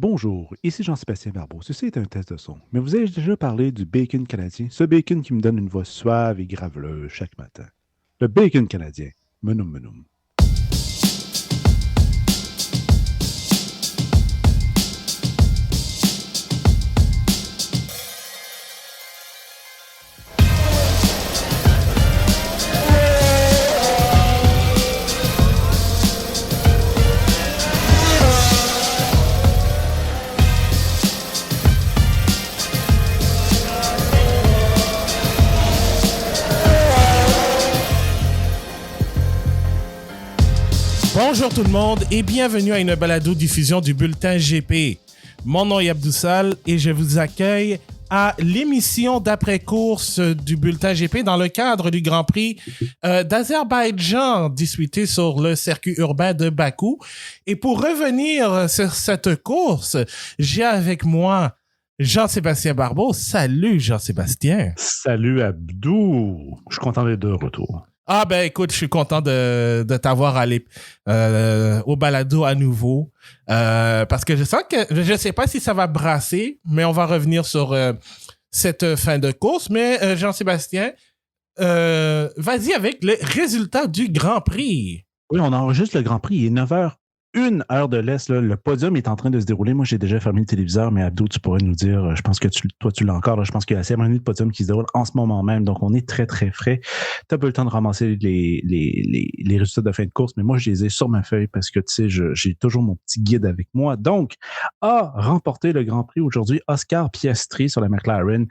Bonjour, ici Jean-Sébastien Barbeau. Ceci est un test de son. Mais vous avez déjà parlé du bacon canadien, ce bacon qui me donne une voix suave et graveleuse chaque matin. Le bacon canadien. Menum menum. Bonjour tout le monde et bienvenue à une balado-diffusion du Bulletin GP. Mon nom est Abdoussal et je vous accueille à l'émission d'après-course du Bulletin GP dans le cadre du Grand Prix d'Azerbaïdjan disputé sur le circuit urbain de Bakou. Et pour revenir sur cette course, j'ai avec moi Jean-Sébastien Barbeau. Salut Jean-Sébastien. Salut Abdou. Je suis content d'être de retour. Ah ben écoute, je suis content de t'avoir allé au balado à nouveau parce que je sens que je sais pas si ça va brasser, mais on va revenir sur cette fin de course. Mais Jean-Sébastien, vas-y avec le résultat du Grand Prix. Oui, on enregistre le Grand Prix. Il est 9h, 1 heure de l'Est. Là. Le podium est en train de se dérouler. Moi, j'ai déjà fermé le téléviseur, mais Abdou, tu pourrais nous dire, je pense que toi, tu l'as encore. Là, je pense qu'il y a la cérémonie de podium qui se déroule en ce moment même. Donc, on est très, très frais. Tu as pas eu le temps de ramasser les résultats de fin de course, mais moi, je les ai sur ma feuille parce que, tu sais, j'ai toujours mon petit guide avec moi. Donc, a remporté le Grand Prix aujourd'hui, Oscar Piastri sur la McLaren.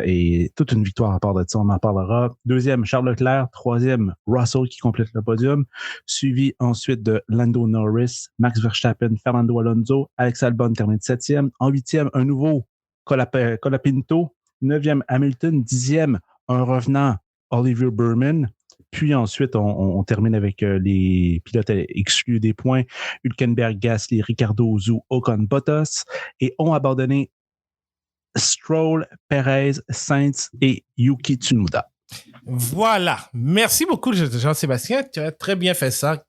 Et toute une victoire à part de ça, on en parlera. Deuxième, Charles Leclerc. Troisième, Russell qui complète le podium. Suivi ensuite de Lando Norris, Max Verstappen, Fernando Alonso, Alex Albon termine 7e. En 8e, un nouveau Colapinto. 9e, Hamilton. 10e, un revenant, Oliver Burman. Puis ensuite, on termine avec les pilotes exclus des points. Hülkenberg, Gasly, Ricciardo, Zhou, Ocon, Bottas. Et ont abandonné Stroll, Perez, Sainz et Yuki Tsunoda. Voilà. Merci beaucoup Jean-Sébastien. Tu as très bien fait ça.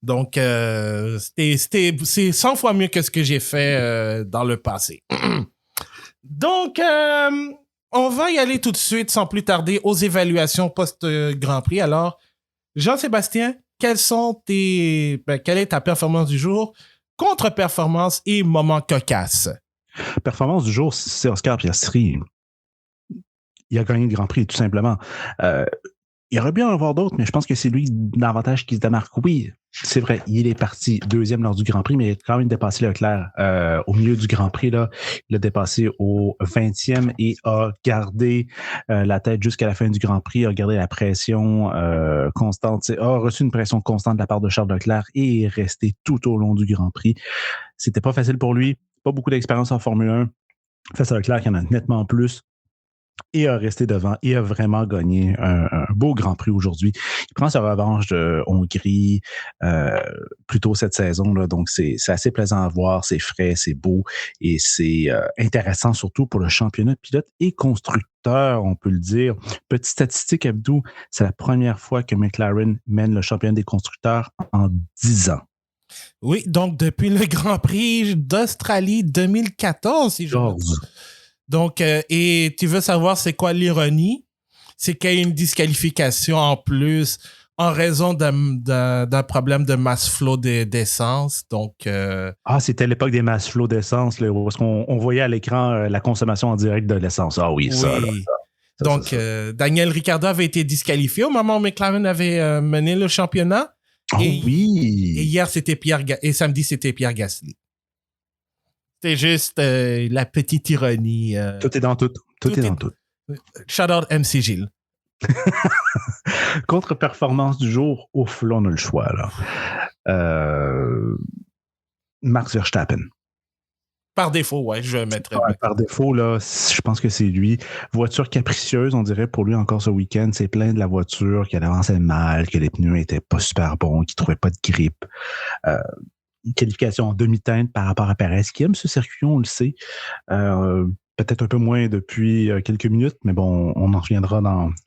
Donc, c'est 100 fois mieux que ce que j'ai fait dans le passé. Donc, on va y aller tout de suite, sans plus tarder, aux évaluations post-Grand Prix. Alors, Jean-Sébastien, quelle est ta performance du jour, contre-performance et moment cocasse? Performance du jour, c'est Oscar Piastri. Il a gagné le Grand Prix, tout simplement. Il aurait bien en avoir d'autres, mais je pense que c'est lui davantage qui se démarque. Oui, c'est vrai, il est parti deuxième lors du Grand Prix, mais il a quand même dépassé Leclerc au milieu du Grand Prix. Là. Il a dépassé au 20e et a gardé la tête jusqu'à la fin du Grand Prix, a gardé la pression constante, a reçu une pression constante de la part de Charles Leclerc et est resté tout au long du Grand Prix. C'était pas facile pour lui, pas beaucoup d'expérience en Formule 1. Face à Leclerc, il y en a nettement plus. Et a resté devant et a vraiment gagné un beau Grand Prix aujourd'hui. Il prend sa revanche de Hongrie plus tôt cette saison. Là, donc, c'est assez plaisant à voir, c'est frais, c'est beau et c'est intéressant surtout pour le championnat de pilote et constructeur, on peut le dire. Petite statistique, Abdou, c'est la première fois que McLaren mène le championnat des constructeurs en 10 ans. Oui, donc depuis le Grand Prix d'Australie 2014, si je me trompe. Donc, et tu veux savoir c'est quoi l'ironie? C'est qu'il y a une disqualification en plus en raison d'un problème de mass flow d'essence. Donc, c'était l'époque des mass flow d'essence, là, où on voyait à l'écran la consommation en direct de l'essence. Ah oui, ça. Là, ça. Donc, ça. Daniel Ricciardo avait été disqualifié au moment où McLaren avait mené le championnat. Oh oui! Et hier, et samedi, c'était Pierre Gasly. C'est juste la petite ironie. Tout est dans tout. Tout est dans tout. Shout out MC Gilles. Contre-performance du jour, ouf, là, on a le choix. Là. Max Verstappen. Par défaut, ouais, je mettrais. Par défaut, là, je pense que c'est lui. Voiture capricieuse, on dirait, pour lui encore ce week-end. C'est plein de la voiture, qu'elle avançait mal, que les pneus étaient pas super bons, qu'il trouvait pas de grippe. Une qualification en demi-teinte par rapport à Perez, qui aime ce circuit, on le sait. peut-être un peu moins depuis quelques minutes, mais bon, on en reviendra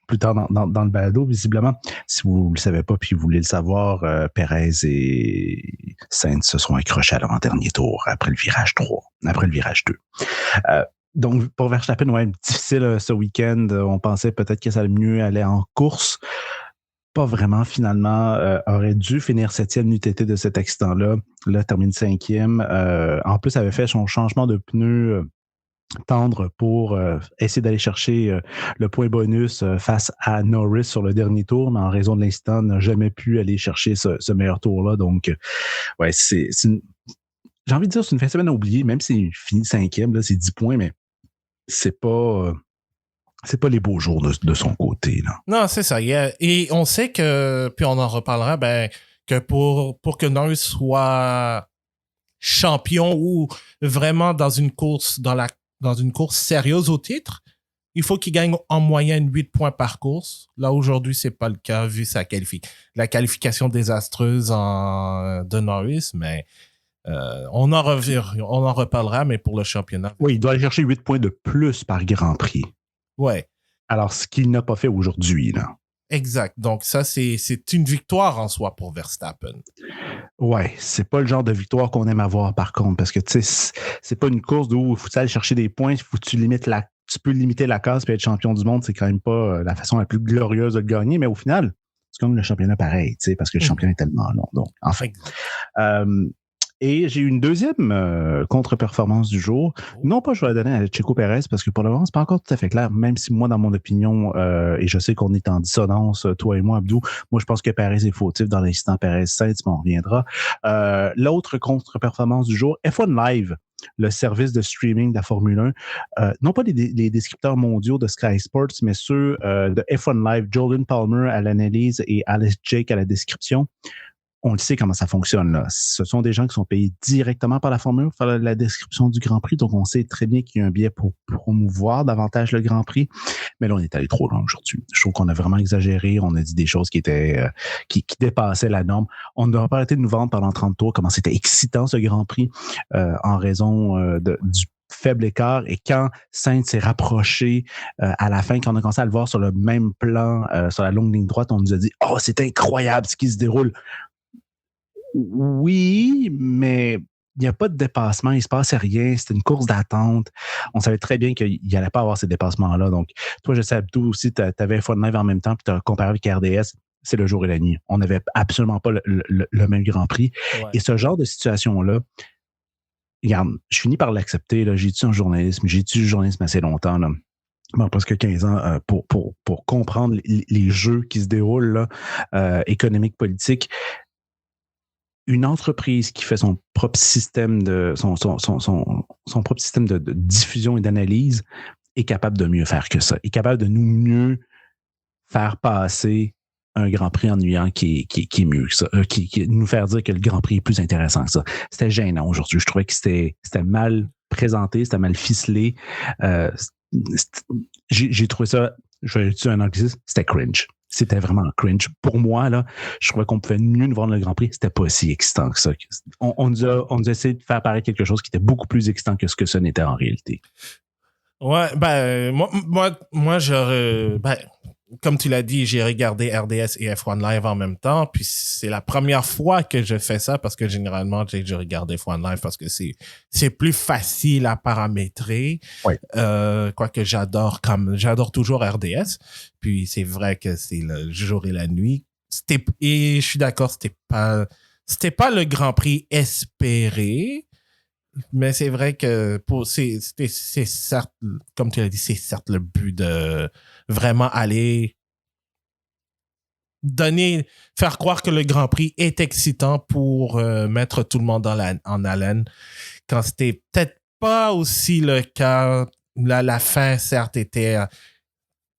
plus tard dans le balado, visiblement. Si vous ne le savez pas puis vous voulez le savoir, Perez et Sainz se sont accrochés à l'avant-dernier tour après le virage 3, après le virage 2. Donc, pour Verstappen, ouais, difficile ce week-end. On pensait peut-être que ça allait mieux aller en course. Pas vraiment, finalement. Aurait dû finir 7e UTT de cet accident-là. Là, termine 5e. En plus, avait fait son changement de pneu tendre pour essayer d'aller chercher le point bonus face à Norris sur le dernier tour, mais en raison de l'incident, n'a jamais pu aller chercher ce meilleur tour-là. Donc, ouais, j'ai envie de dire, c'est une fin de semaine à oublier, même s'il finit 5e, là, c'est 10 points, mais c'est pas les beaux jours de son côté, là. Non, c'est ça. Et on sait que, puis on en reparlera, que pour que Norris soit champion ou vraiment dans une course sérieuse au titre, il faut qu'il gagne en moyenne 8 points par course. Là, aujourd'hui, c'est pas le cas vu la qualification désastreuse de Norris, mais on en reparlera, mais pour le championnat. Oui, il doit aller chercher 8 points de plus par Grand Prix. Ouais. Alors, ce qu'il n'a pas fait aujourd'hui, là. Exact. Donc, ça, c'est une victoire en soi pour Verstappen. Ouais, c'est pas le genre de victoire qu'on aime avoir, par contre, parce que, tu sais, c'est pas une course où il faut aller chercher des points, il faut que tu peux limiter la casse puis être champion du monde, c'est quand même pas la façon la plus glorieuse de le gagner, mais au final, c'est comme le championnat pareil, tu sais, parce que le championnat est tellement long. Donc, enfin. Et j'ai eu une deuxième contre-performance du jour. Non pas je vais la donner à Checo Pérez parce que pour le moment, c'est pas encore tout à fait clair, même si moi, dans mon opinion, et je sais qu'on est en dissonance, toi et moi, Abdou, moi je pense que Pérez est fautif dans l'incident Pérez-Sainz, mais on reviendra. L'autre contre-performance du jour, F1 Live, le service de streaming de la Formule 1, non pas les descripteurs mondiaux de Sky Sports, mais ceux de F1 Live, Jordan Palmer à l'analyse et Alex Jake à la description. On le sait comment ça fonctionne, là. Ce sont des gens qui sont payés directement par la Formule pour faire la description du Grand Prix. Donc, on sait très bien qu'il y a un biais pour promouvoir davantage le Grand Prix. Mais là, on est allé trop loin aujourd'hui. Je trouve qu'on a vraiment exagéré. On a dit des choses qui étaient qui dépassaient la norme. On n'aurait pas arrêté de nous vendre pendant 30 tours comment c'était excitant, ce Grand Prix, en raison du faible écart. Et quand Sainz s'est rapproché à la fin, quand on a commencé à le voir sur le même plan, sur la longue ligne droite, on nous a dit « Oh, c'est incroyable ce qui se déroule! » Oui, mais il n'y a pas de dépassement, il ne se passait rien, c'était une course d'attente. On savait très bien qu'il n'allait pas avoir ces dépassements-là. Donc, toi, je sais, Abdou aussi, tu avais F1 Live en même temps, puis tu as comparé avec RDS, c'est le jour et la nuit. On n'avait absolument pas le même Grand Prix. Ouais. Et ce genre de situation-là, regarde, je finis par l'accepter. Là. J'ai étudié en journalisme, j'ai étudié le journalisme assez longtemps, là. Bon, presque 15 ans pour comprendre les jeux qui se déroulent là, économiques, politiques. Une entreprise qui fait son propre système son propre système de diffusion et d'analyse est capable de mieux faire que ça, est capable de nous mieux faire passer un Grand Prix ennuyant qui est mieux que ça, qui nous faire dire que le Grand Prix est plus intéressant que ça. C'était gênant aujourd'hui. Je trouvais que c'était mal présenté, c'était mal ficelé. J'ai trouvé ça, je vais utiliser un anglicisme, c'était cringe. C'était vraiment cringe. Pour moi, là, je trouvais qu'on pouvait mieux nous vendre le Grand Prix. C'était pas si excitant que ça. On nous a essayé de faire paraître quelque chose qui était beaucoup plus excitant que ce que ça n'était en réalité. Ouais, moi, j'aurais... comme tu l'as dit, j'ai regardé RDS et F1 Live en même temps, puis c'est la première fois que je fais ça parce que généralement, je regarde F1 Live parce que c'est plus facile à paramétrer. Ouais. Quoique j'adore toujours RDS, puis c'est vrai que c'est le jour et la nuit. Et je suis d'accord, c'était pas le Grand Prix espéré, mais c'est vrai que c'est certes, comme tu l'as dit, c'est certes le but de vraiment aller faire croire que le Grand Prix est excitant pour mettre tout le monde en haleine, quand c'était peut-être pas aussi le cas. La fin, certes, était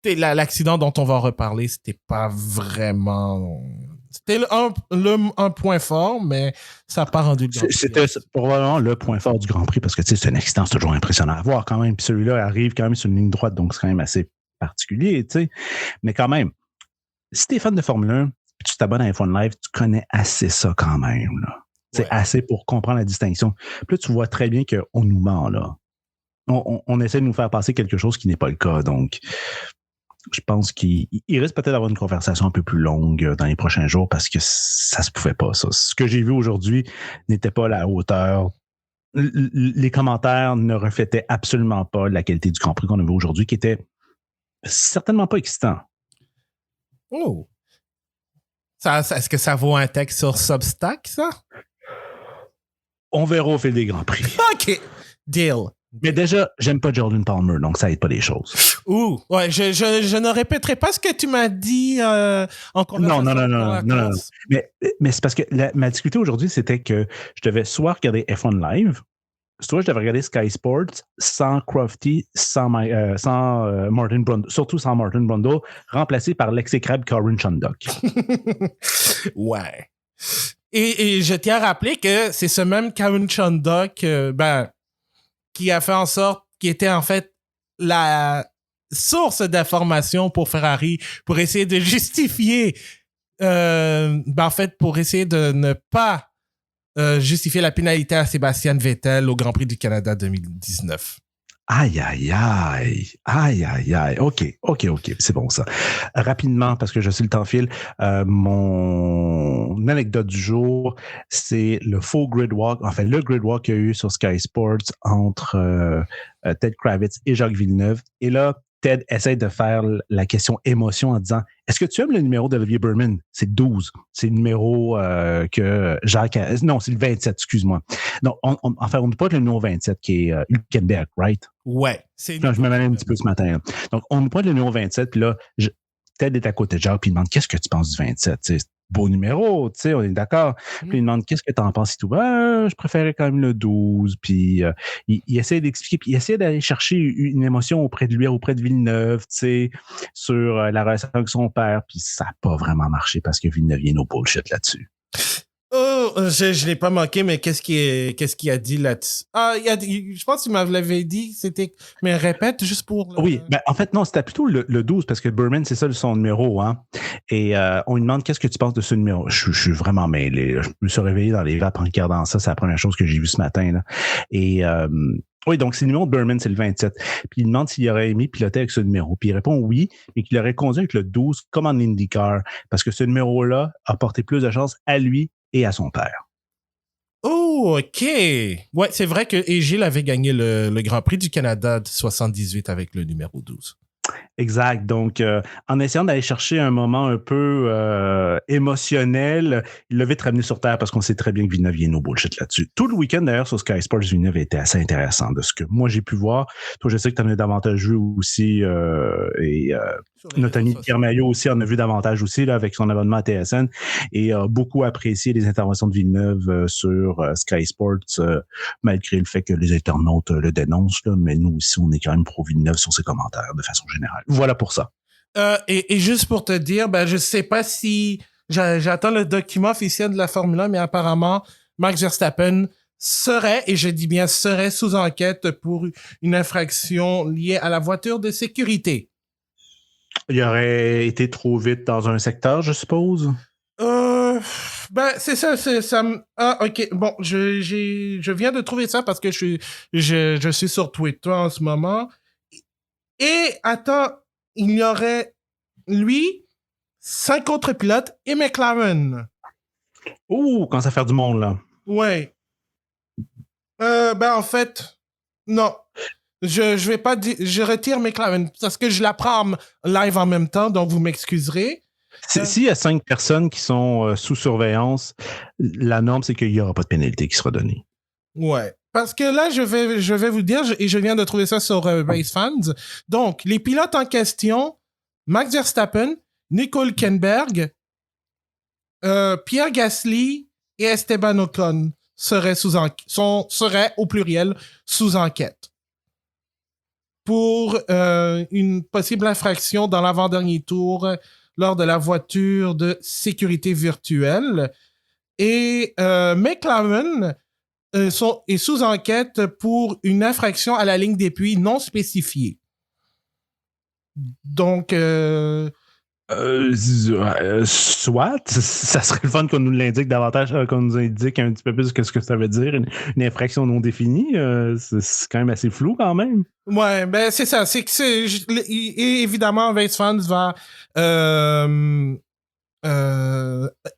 l'accident dont on va reparler, c'était pas vraiment... C'était un point fort, mais ça n'a pas rendu le Grand Prix. C'était probablement le point fort du Grand Prix, parce que tu sais, c'est un accident, c'est toujours impressionnant à voir quand même. Puis celui-là arrive quand même sur une ligne droite, donc c'est quand même assez particulier, tu sais. Mais quand même, si t'es fan de Formule 1, puis tu t'abonnes à F1 Live, tu connais assez ça quand même, là. C'est assez pour comprendre la distinction. Puis là, tu vois très bien qu'on nous ment, là. on essaie de nous faire passer quelque chose qui n'est pas le cas. Donc, je pense qu'il risque peut-être d'avoir une conversation un peu plus longue dans les prochains jours parce que ça se pouvait pas, ça. Ce que j'ai vu aujourd'hui n'était pas à la hauteur. Les commentaires ne reflétaient absolument pas la qualité du Grand Prix qu'on avait aujourd'hui, qui était certainement pas excitant. Oh! Est-ce que ça vaut un texte sur Substack, ça? On verra au fil des Grands Prix. OK. Deal. Mais déjà, j'aime pas Jordan Palmer, donc ça aide pas les choses. Ouh, ouais, je ne répéterai pas ce que tu m'as dit en conversation. Non. Mais c'est parce que ma difficulté aujourd'hui, c'était que je devais soit regarder F1 Live, soit je devais regarder Sky Sports sans Crofty, sans Martin Brundle, surtout sans Martin Brundle, remplacé par l'exécrable Corin Shondok. Ouais. Et je tiens à rappeler que c'est ce même Corin Shondok, qui a fait en sorte, qui était en fait la source d'information pour Ferrari pour essayer de justifier, en fait, pour essayer de ne pas justifier la pénalité à Sébastien Vettel au Grand Prix du Canada 2019. Aïe. OK. C'est bon, ça. Rapidement, parce que je sais le temps file, mon anecdote du jour, c'est le faux grid walk, enfin, le grid walk qu'il y a eu sur Sky Sports entre Ted Kravitz et Jacques Villeneuve. Et là, Ted essaie de faire la question émotion en disant « Est-ce que tu aimes le numéro d'Olivier Berman? » C'est 12. C'est le numéro que Jacques a... Non, c'est le 27, excuse-moi. Non, enfin, on ne dit pas le numéro 27 qui est Hülkenberg, right? Ouais. Je me mêlais un petit peu ce matin. Là. Donc, on nous pointe le numéro 27, puis là, Ted est à côté de Jacques, puis il demande « Qu'est-ce que tu penses du 27? » C'est beau numéro, tu sais, on est d'accord. Puis il demande « Qu'est-ce que tu en penses? » Et tout. Je préférais quand même le 12. Puis il essaie d'expliquer, puis il essaie d'aller chercher une émotion auprès de lui, auprès de Villeneuve, tu sais, sur la relation avec son père. Puis ça n'a pas vraiment marché parce que Villeneuve, il y a no bullshit là-dessus. Oh, je l'ai pas manqué, mais qu'est-ce qu'il a dit là-dessus? Ah, je pense qu'il m'avait dit, mais répète juste pour... Oui, en fait, non, c'était plutôt le 12 parce que Berman, c'est ça son numéro, hein. Et on lui demande qu'est-ce que tu penses de ce numéro. Je suis vraiment mêlé, là. Je me suis réveillé dans les vapes en regardant ça. C'est la première chose que j'ai vue ce matin, là. Et, oui, donc c'est le numéro de Berman, c'est le 27. Puis il demande s'il aurait aimé piloter avec ce numéro. Puis il répond oui, mais qu'il aurait conduit avec le 12 comme en IndyCar parce que ce numéro-là a porté plus de chance à lui et à son père. Oh, OK. Ouais, c'est vrai que Gilles avait gagné le Grand Prix du Canada de 78 avec le numéro 12. Exact. Donc, en essayant d'aller chercher un moment un peu émotionnel, il l'a vite ramené sur terre parce qu'on sait très bien que Villeneuve est no bullshit là-dessus. Tout le week-end, d'ailleurs, sur Sky Sports, Villeneuve était assez intéressant de ce que moi j'ai pu voir. Toi, je sais que tu en as davantage vu aussi, et notre ami Pierre Maillot aussi en a vu davantage aussi là, avec son abonnement à TSN et a beaucoup apprécié les interventions de Villeneuve sur Sky Sports, malgré le fait que les internautes le dénoncent. Là, mais nous aussi, on est quand même pro Villeneuve sur ses commentaires de façon générale. Voilà pour ça. Et juste pour te dire, je sais pas si j'attends le document officiel de la Formule 1, mais apparemment, Max Verstappen serait, et je dis bien serait, sous enquête pour une infraction liée à la voiture de sécurité. Il aurait été trop vite dans un secteur, je suppose? C'est ça, ok. Bon, je viens de trouver ça parce que je suis sur Twitter en ce moment. Et, attends, il y aurait, lui, 5 autres pilotes et McLaren. Ouh, quand ça fait du monde, là. Ouais. En fait, non. Je vais pas dire, je retire McLaren parce que je la prends live en même temps, donc vous m'excuserez. S'il y a 5 personnes qui sont sous surveillance, la norme, c'est qu'il n'y aura pas de pénalité qui sera donnée. Ouais. Parce que là, je vais vous dire, et je viens de trouver ça sur Race Fans. Donc, les pilotes en question, Max Verstappen, Nico Hülkenberg, Pierre Gasly et Esteban Ocon seraient au pluriel sous enquête pour une possible infraction dans l'avant-dernier tour lors de la voiture de sécurité virtuelle. Et McLaren est sous enquête pour une infraction à la ligne d'appui non spécifiée. Donc, Soit, ça serait le fun qu'on nous l'indique davantage, qu'on nous indique un petit peu plus ce que ça veut dire, une infraction non définie. C'est quand même assez flou quand même. Ouais, ben c'est ça. C'est que évidemment, Vice Fans va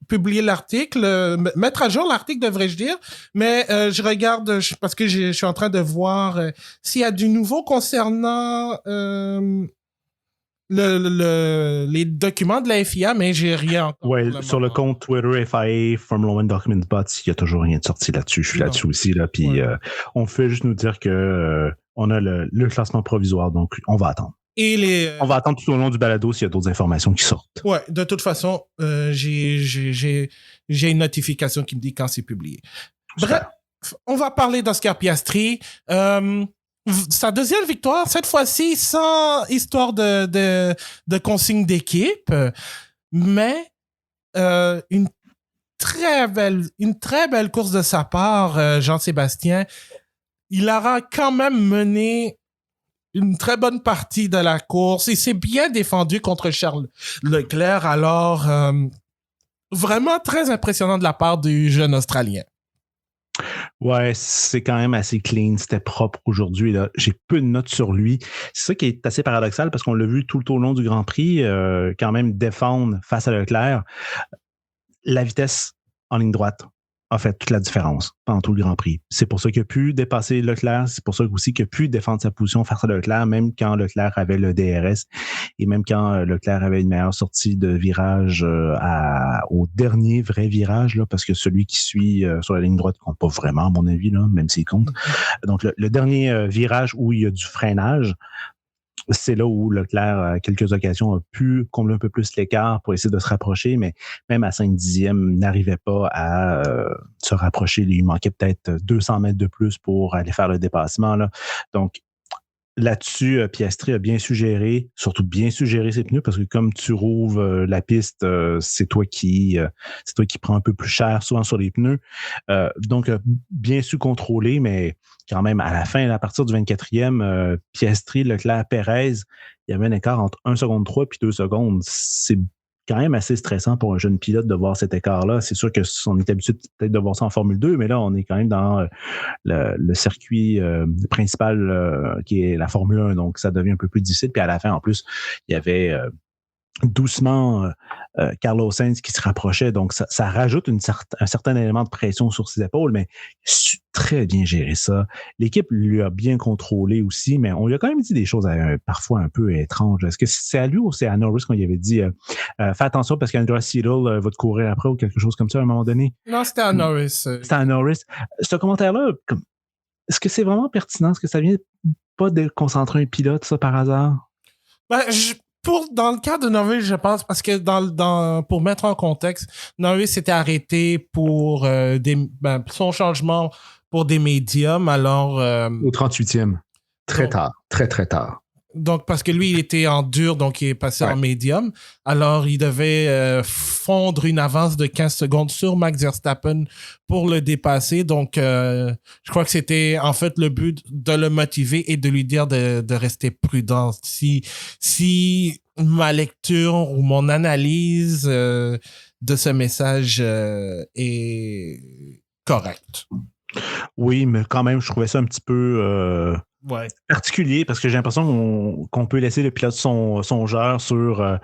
publier l'article, mettre à jour l'article, devrais-je dire, mais je regarde parce que je suis en train de voir s'il y a du nouveau concernant les documents de la FIA, mais j'ai rien encore. Ouais, sur le compte Twitter FIA Formula One Document Bots, il n'y a toujours rien de sorti là-dessus. Je suis là-dessus aussi, là, puis on fait juste nous dire que on a le classement provisoire, donc on va attendre. On va attendre tout au long du balado s'il y a d'autres informations qui sortent. Ouais, de toute façon, j'ai une notification qui me dit quand c'est publié. Bref, on va parler d'Oscar Piastri. Sa deuxième victoire, cette fois-ci sans histoire de consigne d'équipe, mais une très belle course de sa part, Jean-Sébastien. Il aura quand même mené une très bonne partie de la course. Il s'est bien défendu contre Charles Leclerc. Alors, vraiment très impressionnant de la part du jeune Australien. Ouais, c'est quand même assez clean. C'était propre aujourd'hui. Là. J'ai peu de notes sur lui. C'est ça qui est assez paradoxal parce qu'on l'a vu tout au long du Grand Prix quand même défendre face à Leclerc. La vitesse en ligne droite a fait toute la différence pendant tout le Grand Prix. C'est pour ça qu'il a pu dépasser Leclerc. C'est pour ça aussi qu'il a pu défendre sa position face à Leclerc, même quand Leclerc avait le DRS et même quand Leclerc avait une meilleure sortie de virage au dernier vrai virage, là, parce que celui qui suit sur la ligne droite compte pas vraiment, à mon avis, là, même s'il compte. Donc, le dernier virage où il y a du freinage, c'est là où Leclerc, à quelques occasions, a pu combler un peu plus l'écart pour essayer de se rapprocher, mais même à 5 dixièmes, n'arrivait pas à se rapprocher. Il manquait peut-être 200 mètres de plus pour aller faire le dépassement, là. Donc, là-dessus, Piastri a bien suggéré, surtout bien suggéré ses pneus, parce que comme tu rouvres la piste, c'est toi qui prends un peu plus cher, souvent sur les pneus. Donc, bien su contrôler, mais quand même, à la fin, à partir du 24e, Piastri, Leclerc, Perez, il y avait un écart entre 1 seconde 3 puis 2 secondes. C'est quand même assez stressant pour un jeune pilote de voir cet écart-là. C'est sûr qu'on est habitué peut-être de voir ça en Formule 2, mais là, on est quand même dans le circuit principal qui est la Formule 1, donc ça devient un peu plus difficile. Puis à la fin, en plus, il y avait doucement Carlos Sainz qui se rapprochait, donc ça rajoute un certain élément de pression sur ses épaules, mais très bien géré ça. L'équipe lui a bien contrôlé aussi, mais on lui a quand même dit des choses parfois un peu étranges. Est-ce que c'est à lui ou c'est à Norris qu'on lui avait dit fais attention parce qu'Andrew Seidel va te courir après ou quelque chose comme ça à un moment donné? Non, c'était à Norris. C'était à Norris. Ce commentaire-là, est-ce que c'est vraiment pertinent? Est-ce que ça vient pas de concentrer un pilote, ça, par hasard? Ben, dans le cas de Norris, je pense, parce que pour mettre en contexte, Norris s'était arrêté pour son changement pour des médiums, alors... Au 38e. Très tard. Très, très tard. Donc, parce que lui, il était en dur, donc il est passé en médium. Alors, il devait fondre une avance de 15 secondes sur Max Verstappen pour le dépasser. Donc, je crois que c'était en fait le but de le motiver et de lui dire de rester prudent. Si ma lecture ou mon analyse de ce message est correcte. Oui, mais quand même, je trouvais ça un petit peu... particulier parce que j'ai l'impression qu'on peut laisser le pilote songeur sur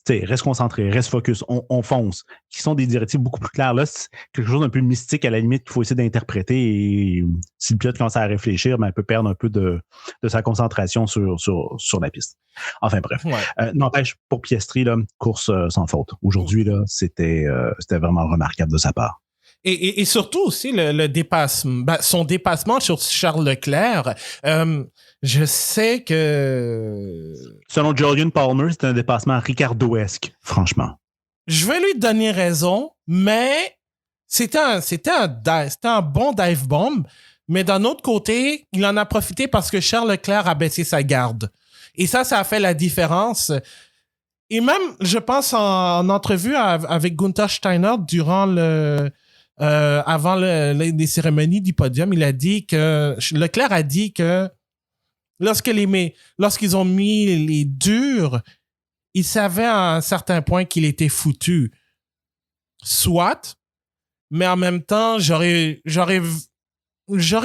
reste concentré, reste focus, on fonce, qui sont des directives beaucoup plus claires. Là, c'est quelque chose d'un peu mystique à la limite qu'il faut essayer d'interpréter et si le pilote commence à réfléchir, il peut perdre un peu de sa concentration sur la piste. Enfin bref. N'empêche, pour Piastri, là, course sans faute. Aujourd'hui, là, c'était vraiment remarquable de sa part. Et surtout aussi le dépassement, son dépassement sur Charles Leclerc. Je sais que... Selon Julian Palmer, c'est un dépassement Ricardo-esque, franchement. Je vais lui donner raison, mais c'était un bon dive bomb. Mais d'un autre côté, il en a profité parce que Charles Leclerc a baissé sa garde. Et ça a fait la différence. Et même, je pense, en entrevue avec Gunther Steiner durant avant les cérémonies du podium, il a dit que Leclerc a dit que lorsqu'ils ont mis les durs, il savait à un certain point qu'il était foutu. Soit, mais en même temps, j'aurais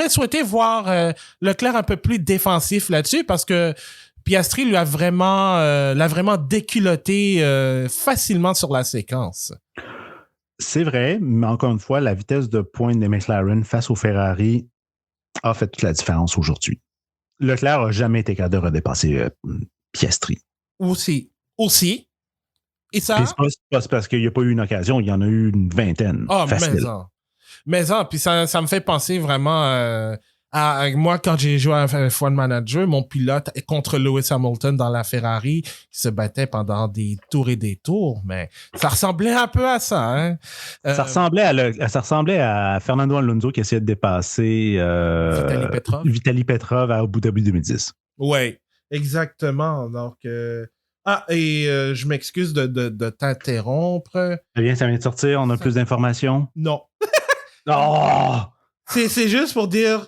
souhaité voir Leclerc un peu plus défensif là-dessus parce que Piastri l'a vraiment déculotté facilement sur la séquence. C'est vrai, mais encore une fois, la vitesse de pointe des McLaren face au Ferrari a fait toute la différence aujourd'hui. Leclerc n'a jamais été capable de redépasser Piastri. Aussi. Et ça? C'est pas parce qu'il n'y a pas eu une occasion, il y en a eu une vingtaine. Facile. Mais puis ça me fait penser vraiment à moi quand j'ai joué à F1 Manager, mon pilote contre Lewis Hamilton dans la Ferrari, qui se battait pendant des tours et des tours, mais ça ressemblait un peu à ça. Hein? Ça ressemblait à Fernando Alonso qui essayait de dépasser Vitaly Petrov à Abu Dhabi 2010. Oui, exactement. Donc, je m'excuse de t'interrompre. Ça vient de sortir, on a plus d'informations? Non. Oh! C'est juste pour dire,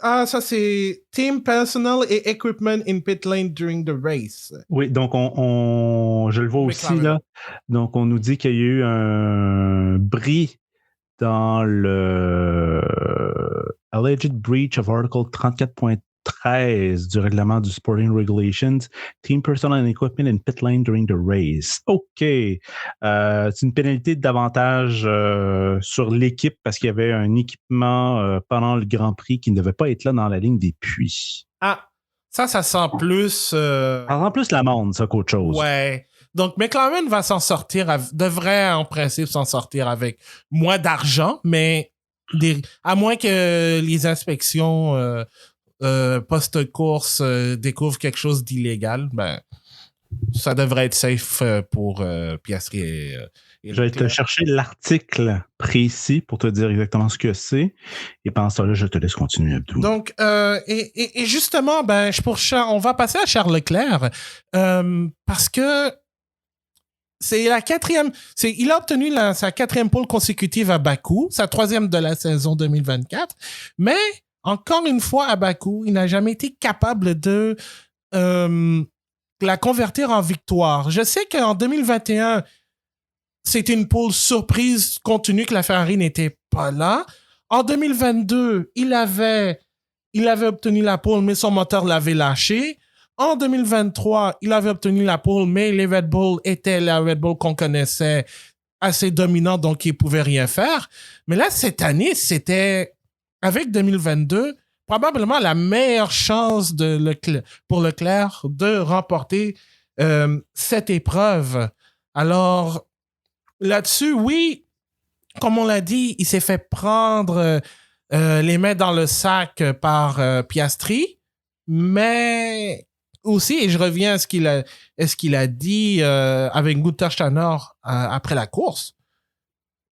ça c'est Team Personnel et Equipment in Pit Lane during the race. Oui, donc je le vois aussi là. Donc on nous dit qu'il y a eu un bris dans le Alleged Breach of Article 34.13 du règlement du Sporting Regulations, Team Personnel and Equipment in Pit Lane during the race. OK. C'est une pénalité d'avantage sur l'équipe parce qu'il y avait un équipement pendant le Grand Prix qui ne devait pas être là dans la ligne des puits. Ça sent plus... Ça sent plus l'amende, ça, qu'autre chose. Ouais. Donc, McLaren va s'en sortir, devrait en principe s'en sortir avec moins d'argent, mais à moins que les inspections... post-course découvre quelque chose d'illégal, ben ça devrait être safe pour Piastri et je vais te chercher l'article précis pour te dire exactement ce que c'est. Et pendant ça, là, je te laisse continuer, Abdou. Donc, et justement, on va passer à Charles Leclerc parce que c'est la quatrième. Il a obtenu sa quatrième pole consécutive à Bakou, sa troisième de la saison 2024, mais encore une fois, à Bakou, il n'a jamais été capable de la convertir en victoire. Je sais qu'en 2021, c'était une pole surprise compte tenu que la Ferrari n'était pas là. En 2022, il avait obtenu la pole, mais son moteur l'avait lâché. En 2023, il avait obtenu la pole, mais les Red Bull étaient la Red Bull qu'on connaissait assez dominant, donc il ne pouvait rien faire. Mais là, cette année, c'était... Avec 2022, probablement la meilleure chance pour Leclerc de remporter cette épreuve. Alors, là-dessus, oui, comme on l'a dit, il s'est fait prendre les mains dans le sac par Piastri, mais aussi, et je reviens à ce qu'il a dit avec Gunther Steiner après la course,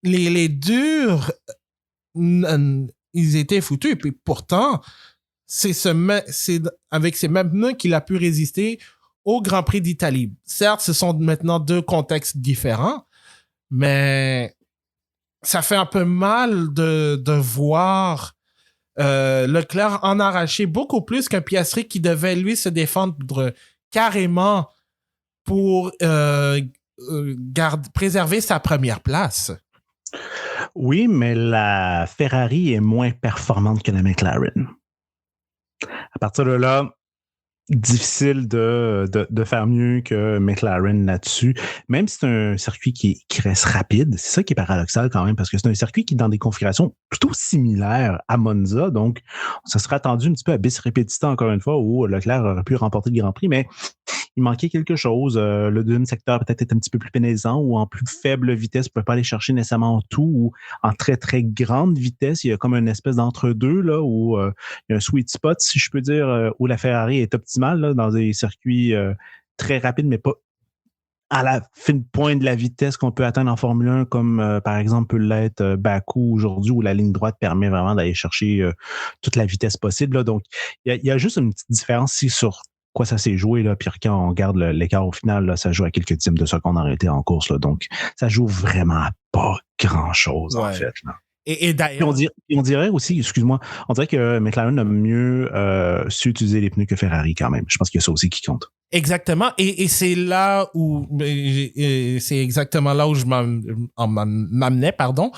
les durs... ils étaient foutus. Et puis pourtant, c'est avec ces mêmes pneus qu'il a pu résister au Grand Prix d'Italie. Certes, ce sont maintenant deux contextes différents, mais ça fait un peu mal de voir Leclerc en arracher beaucoup plus qu'un Piastri qui devait, lui, se défendre carrément pour préserver sa première place. Oui, mais la Ferrari est moins performante que la McLaren. À partir de là, difficile de faire mieux que McLaren là-dessus, même si c'est un circuit qui reste rapide. C'est ça qui est paradoxal quand même, parce que c'est un circuit qui est dans des configurations plutôt similaires à Monza, donc ça serait attendu un petit peu à bis repetita encore une fois, où Leclerc aurait pu remporter le Grand Prix, mais il manquait quelque chose. Le deuxième secteur peut-être est un petit peu plus pénalisant, ou en plus faible vitesse, ne peut pas aller chercher nécessairement tout, ou en très, très grande vitesse, il y a comme une espèce d'entre-deux, là, où il y a un sweet spot, si je peux dire, où la Ferrari est optimale, là, dans des circuits très rapides, mais pas à la fine pointe de la vitesse qu'on peut atteindre en Formule 1, comme par exemple peut l'être Bakou aujourd'hui, où la ligne droite permet vraiment d'aller chercher toute la vitesse possible, là. Donc, il y a juste une petite différence ici sur quoi ça s'est joué, là. Puis quand on regarde l'écart au final, là, ça joue à quelques dixièmes de seconde arrêté en course, là. Donc, ça joue vraiment à pas grand-chose, en fait, là. Et d'ailleurs... On dirait aussi, excuse-moi, on dirait que McLaren a mieux su utiliser les pneus que Ferrari quand même. Je pense qu'il y a ça aussi qui compte. Exactement. Et c'est là où... c'est exactement là où je m'amenais, pardon.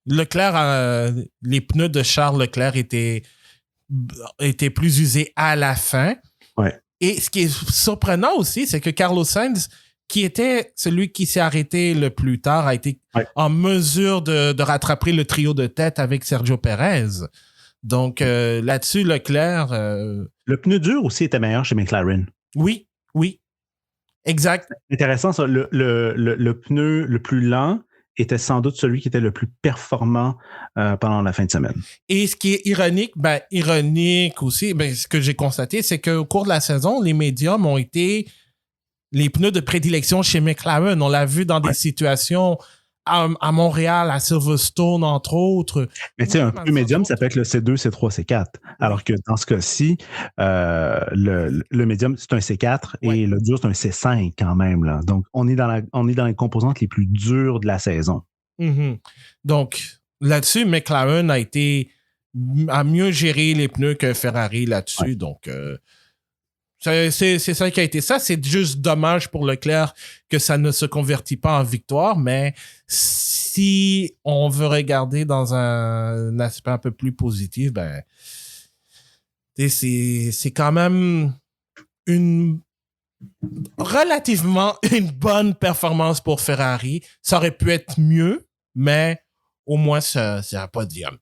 Leclerc, les pneus de Charles Leclerc étaient plus usés à la fin. Ouais. Et ce qui est surprenant aussi, c'est que Carlos Sainz, qui était celui qui s'est arrêté le plus tard, a été en mesure de rattraper le trio de tête avec Sergio Perez. Donc là-dessus, Leclerc... Le pneu dur aussi était meilleur chez McLaren. Oui. Exact. Intéressant, ça. Le pneu le plus lent était sans doute celui qui était le plus performant pendant la fin de semaine. Et ce qui est ironique aussi, ce que j'ai constaté, c'est qu'au cours de la saison, les médiums ont été les pneus de prédilection chez McLaren. On l'a vu dans des situations à Montréal, à Silverstone, entre autres. Mais tu sais, un pneu médium, ça peut être le C2, C3, C4. Alors que dans ce cas-ci, le médium, c'est un C4 et le dur, c'est un C5 quand même. Là. Donc, on est dans les composantes les plus dures de la saison. Mm-hmm. Donc, là-dessus, McLaren a mieux géré les pneus que Ferrari là-dessus. Ouais. Donc, c'est ça qui a été ça. C'est juste dommage pour Leclerc que ça ne se convertit pas en victoire, mais si on veut regarder dans un aspect un peu plus positif, c'est quand même relativement une bonne performance pour Ferrari. Ça aurait pu être mieux, mais au moins c'est un podium.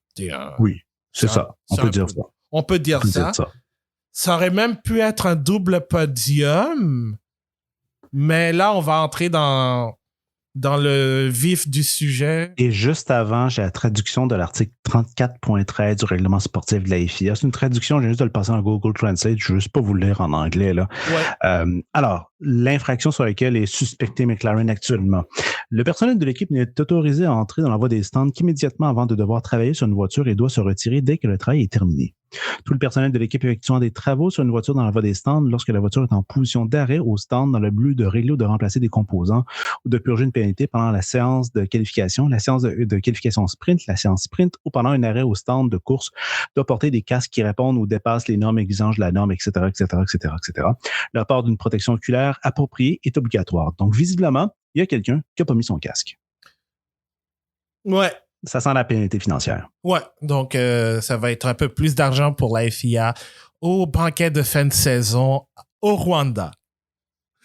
Oui, c'est ça. On peut dire ça. On peut dire ça. Ça aurait même pu être un double podium, mais là, on va entrer dans le vif du sujet. Et juste avant, j'ai la traduction de l'article 34.13 du règlement sportif de la FIA. C'est une traduction, j'ai juste de le passer en Google Translate. Je ne veux juste pas vous le lire en anglais. Là. Ouais. Alors, l'infraction sur laquelle est suspecté McLaren actuellement. Le personnel de l'équipe n'est autorisé à entrer dans la voie des stands qu'immédiatement avant de devoir travailler sur une voiture et doit se retirer dès que le travail est terminé. Tout le personnel de l'équipe effectuant des travaux sur une voiture dans la voie des stands lorsque la voiture est en position d'arrêt au stand dans le but de régler ou de remplacer des composants ou de purger une pénalité pendant la séance de qualification, la séance de qualification sprint, la séance sprint ou pendant un arrêt au stand de course doit porter des casques qui répondent ou dépassent les normes exigeantes de la norme, etc., etc., etc., etc. Le port d'une protection oculaire appropriée est obligatoire. Donc, visiblement, il y a quelqu'un qui n'a pas mis son casque. Ouais. Ça sent la pénalité financière. Ouais, donc ça va être un peu plus d'argent pour la FIA au banquet de fin de saison au Rwanda.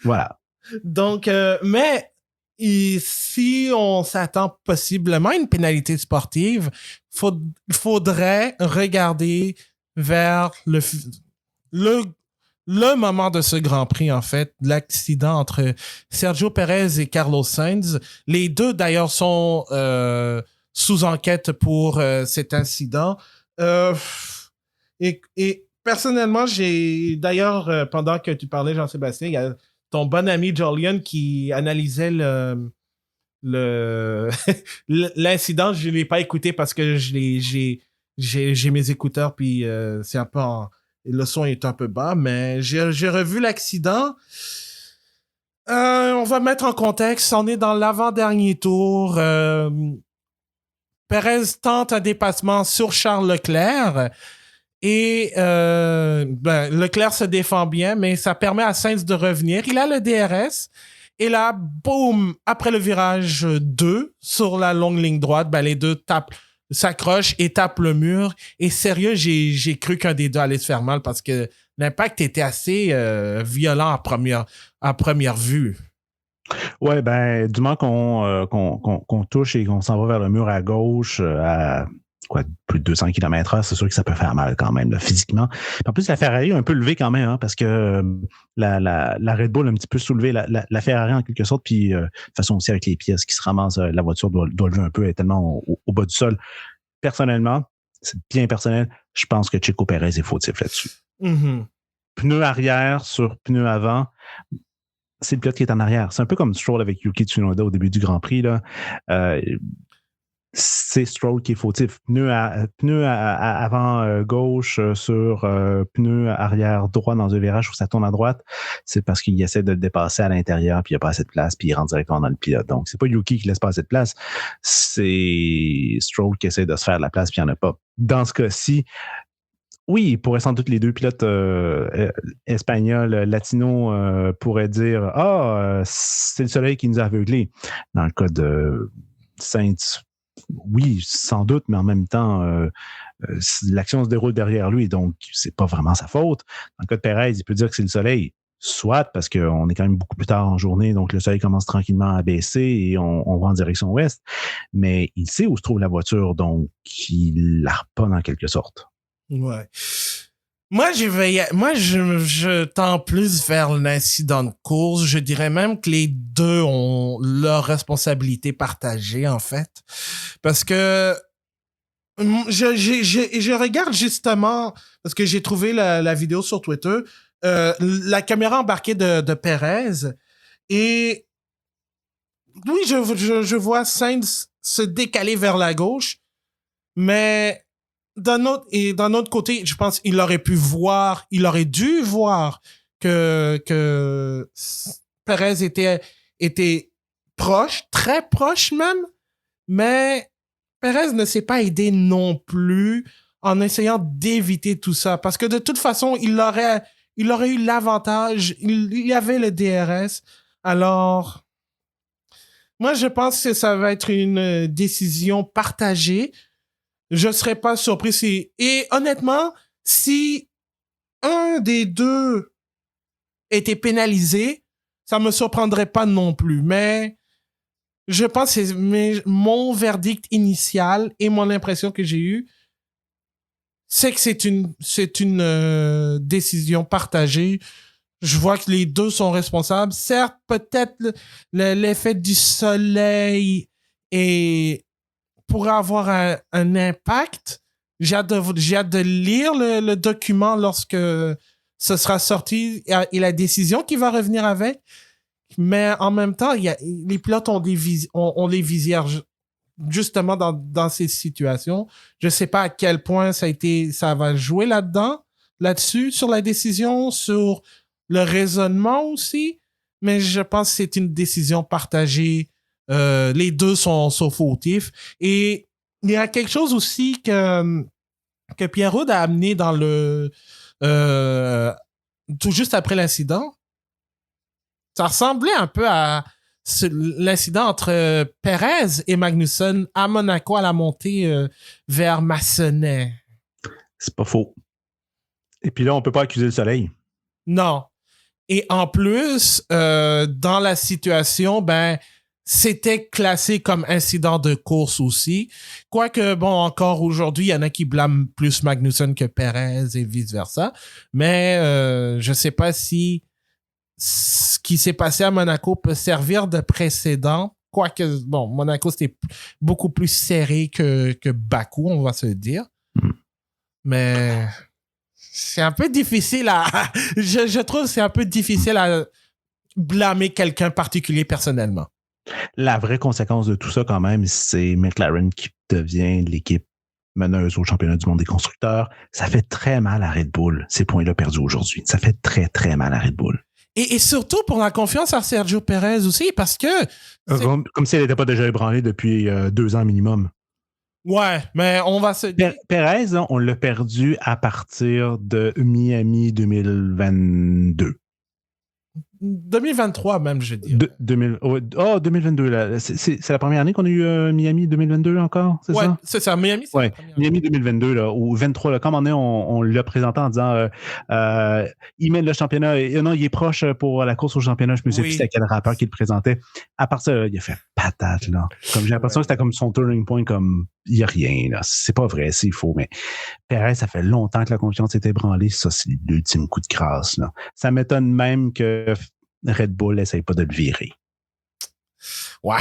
Voilà. Donc, mais si on s'attend possiblement à une pénalité sportive, faudrait regarder vers le moment de ce Grand Prix, en fait, l'accident entre Sergio Perez et Carlos Sainz. Les deux, d'ailleurs, sont sous enquête pour cet incident. Et personnellement, j'ai d'ailleurs, pendant que tu parlais, Jean-Sébastien, il y a ton bon ami Jolyon qui analysait l'incident. Je ne l'ai pas écouté parce que j'ai mes écouteurs, puis c'est un peu le son est un peu bas, mais j'ai revu l'accident. On va mettre en contexte. On est dans l'avant-dernier tour. Perez tente un dépassement sur Charles Leclerc et Leclerc se défend bien, mais ça permet à Sainz de revenir. Il a le DRS et là, boum, après le virage 2 sur la longue ligne droite, les deux s'accrochent et tapent le mur. Et sérieux, j'ai cru qu'un des deux allait se faire mal parce que l'impact était assez violent à première vue. Ouais, du moment qu'on touche et qu'on s'en va vers le mur à gauche à plus de 200 km/h, c'est sûr que ça peut faire mal quand même, là, physiquement. En plus, la Ferrari a un peu levé quand même, parce que la Red Bull a un petit peu soulevé la Ferrari en quelque sorte, puis de façon aussi avec les pièces qui se ramassent, la voiture doit lever un peu, elle est tellement au bas du sol. Personnellement, c'est bien personnel, je pense que Checo Pérez est fautif là-dessus. Mm-hmm. Pneu arrière sur pneu avant, c'est le pilote qui est en arrière. C'est un peu comme Stroll avec Yuki Tsunoda au début du Grand Prix, là. c'est Stroll qui est fautif. Pneu avant gauche sur pneu arrière droit dans un virage où ça tourne à droite, c'est parce qu'il essaie de le dépasser à l'intérieur, puis il n'y a pas assez de place, puis il rentre directement dans le pilote. Donc, c'est pas Yuki qui laisse pas assez de place, c'est Stroll qui essaie de se faire de la place, puis il n'y en a pas. Dans ce cas-ci, oui, il pourrait sans doute les deux pilotes espagnols, latinos pourraient dire « Ah, c'est le soleil qui nous a aveuglés ». Dans le cas de Sainz, oui, sans doute, mais en même temps, l'action se déroule derrière lui, donc c'est pas vraiment sa faute. Dans le cas de Perez, il peut dire que c'est le soleil, soit parce qu'on est quand même beaucoup plus tard en journée, donc le soleil commence tranquillement à baisser et on va en direction ouest, mais il sait où se trouve la voiture, donc il la repart en quelque sorte. Ouais. Moi, je tends plus vers l'incident de course. Je dirais même que les deux ont leur responsabilité partagée, en fait. Parce que je regarde justement, parce que j'ai trouvé la vidéo sur Twitter, la caméra embarquée de Perez. Et oui, je vois Sainz se décaler vers la gauche, mais d'un autre côté, je pense qu'il aurait dû voir que Perez était proche, très proche même, mais Perez ne s'est pas aidé non plus en essayant d'éviter tout ça, parce que de toute façon, il aurait eu l'avantage, il y avait le DRS, alors moi je pense que ça va être une décision partagée. Je serais pas surpris et honnêtement, si un des deux était pénalisé, ça me surprendrait pas non plus. Mais je pense que mon verdict initial et mon impression que j'ai eue, c'est que c'est une décision partagée. Je vois que les deux sont responsables. Certes, peut-être l'effet du soleil pourrait avoir un impact. J'ai hâte de lire le document lorsque ce sera sorti et la décision qui va revenir avec. Mais en même temps, les pilotes ont les visières justement dans ces situations. Je sais pas à quel point ça va jouer là-dessus, sur la décision, sur le raisonnement aussi. Mais je pense que c'est une décision partagée. Les deux sont fautifs. Et il y a quelque chose aussi que Pierre-Rude a amené dans tout juste après l'incident. Ça ressemblait un peu à l'incident entre Perez et Magnussen à Monaco à la montée vers Massenet. C'est pas faux. Et puis là, on peut pas accuser le soleil. Non. Et en plus, dans la situation, c'était classé comme incident de course aussi. Quoique, bon, encore aujourd'hui, il y en a qui blâment plus Magnussen que Perez et vice-versa. Mais je sais pas si ce qui s'est passé à Monaco peut servir de précédent. Quoique, bon, Monaco, c'était beaucoup plus serré que Bakou, on va se le dire. Mais c'est un peu difficile je trouve que c'est un peu difficile à blâmer quelqu'un particulier personnellement. La vraie conséquence de tout ça, quand même, c'est McLaren qui devient l'équipe meneuse au championnat du monde des constructeurs. Ça fait très mal à Red Bull, ces points-là perdus aujourd'hui. Ça fait très, très mal à Red Bull. Et surtout pour la confiance à Sergio Perez aussi, parce que... Comme si elle n'était pas déjà ébranlée depuis 2 ans minimum. Ouais, mais on va se dire... Perez, on l'a perdu à partir de Miami 2022. 2023 même, je dis. 2022, là. C'est la première année qu'on a eu Miami 2022 encore, c'est ça? Ouais, c'est ça. Miami, c'est ouais. Miami 2022, là, ou 23, là, comme on l'a présenté en disant il mène le championnat, et non, il est proche pour la course au championnat, je me sais plus à quel rappeur qui le présentait. À part ça, il a fait patate, là. Comme j'ai l'impression que c'était comme son turning point, comme il n'y a rien, là. C'est pas vrai, c'est faux, mais Perez, ça fait longtemps que la confiance était ébranlée. Ça, c'est l'ultime coup de grâce, là. Ça m'étonne même que Red Bull n'essaye pas de le virer. Ouais.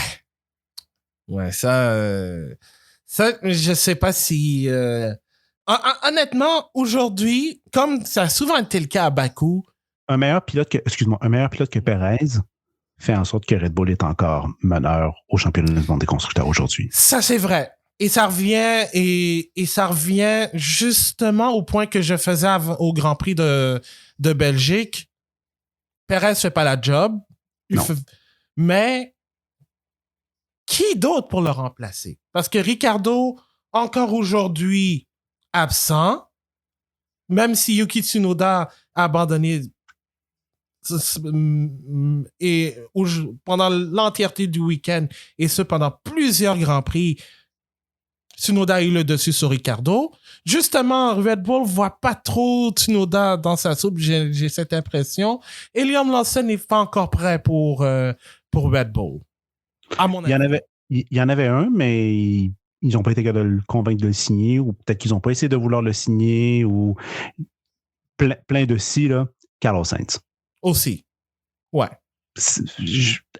Ouais, ça, je sais pas si... honnêtement, aujourd'hui, comme ça a souvent été le cas à Bakou... Un meilleur pilote que Perez fait en sorte que Red Bull est encore meneur au championnat du monde des constructeurs aujourd'hui. Ça, c'est vrai. Et ça revient justement au point que je faisais au Grand Prix de Belgique. Perez fait pas la job. Mais qui d'autre pour le remplacer? Parce que Ricardo, encore aujourd'hui, absent. Même si Yuki Tsunoda a abandonné et pendant l'entièreté du week-end, et ce pendant plusieurs Grands Prix, Tsunoda a eu le dessus sur Ricardo. Justement, Red Bull voit pas trop Tsunoda dans sa soupe, j'ai cette impression. Et Liam Lawson n'est pas encore prêt pour Red Bull, à mon avis. Il y en avait un, mais ils n'ont pas été capables de le convaincre de le signer, ou peut-être qu'ils n'ont pas essayé de vouloir le signer, ou plein de si, là. Carlos Sainz. Aussi. Ouais.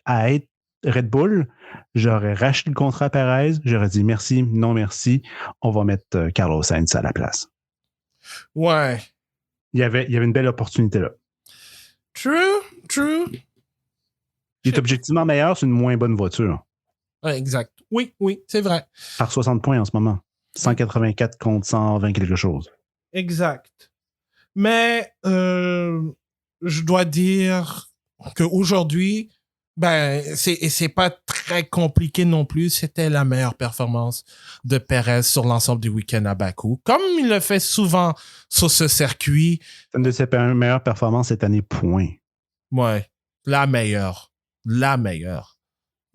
À être Red Bull, j'aurais racheté le contrat à Perez, j'aurais dit merci, non merci, on va mettre Carlos Sainz à la place. Ouais. Il y avait une belle opportunité là. True. Il est objectivement meilleur, c'est une moins bonne voiture. Ouais, exact. Oui, c'est vrai. Par 60 points en ce moment. 184 contre 120 quelque chose. Exact. Mais je dois dire qu'aujourd'hui, c'est pas très compliqué non plus. C'était la meilleure performance de Perez sur l'ensemble du week-end à Bakou. Comme il le fait souvent sur ce circuit. C'est une de ses meilleures performances cette année, point. Ouais. La meilleure.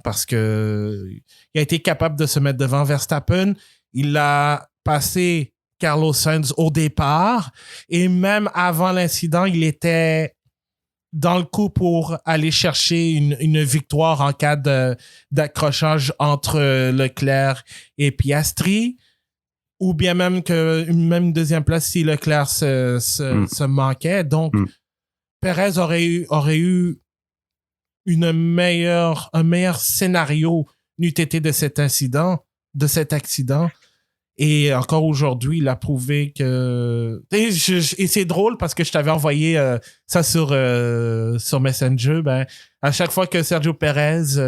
Parce que il a été capable de se mettre devant Verstappen. Il a passé Carlos Sainz au départ. Et même avant l'incident, il était dans le coup pour aller chercher une victoire en cas d'accrochage entre Leclerc et Piastri, ou bien même une deuxième place si Leclerc se manquait. Donc, Perez aurait eu un meilleur scénario n'eût été de cet accident. Et encore aujourd'hui, il a prouvé que... Et c'est drôle parce que je t'avais envoyé ça sur Messenger. À chaque fois que Sergio Perez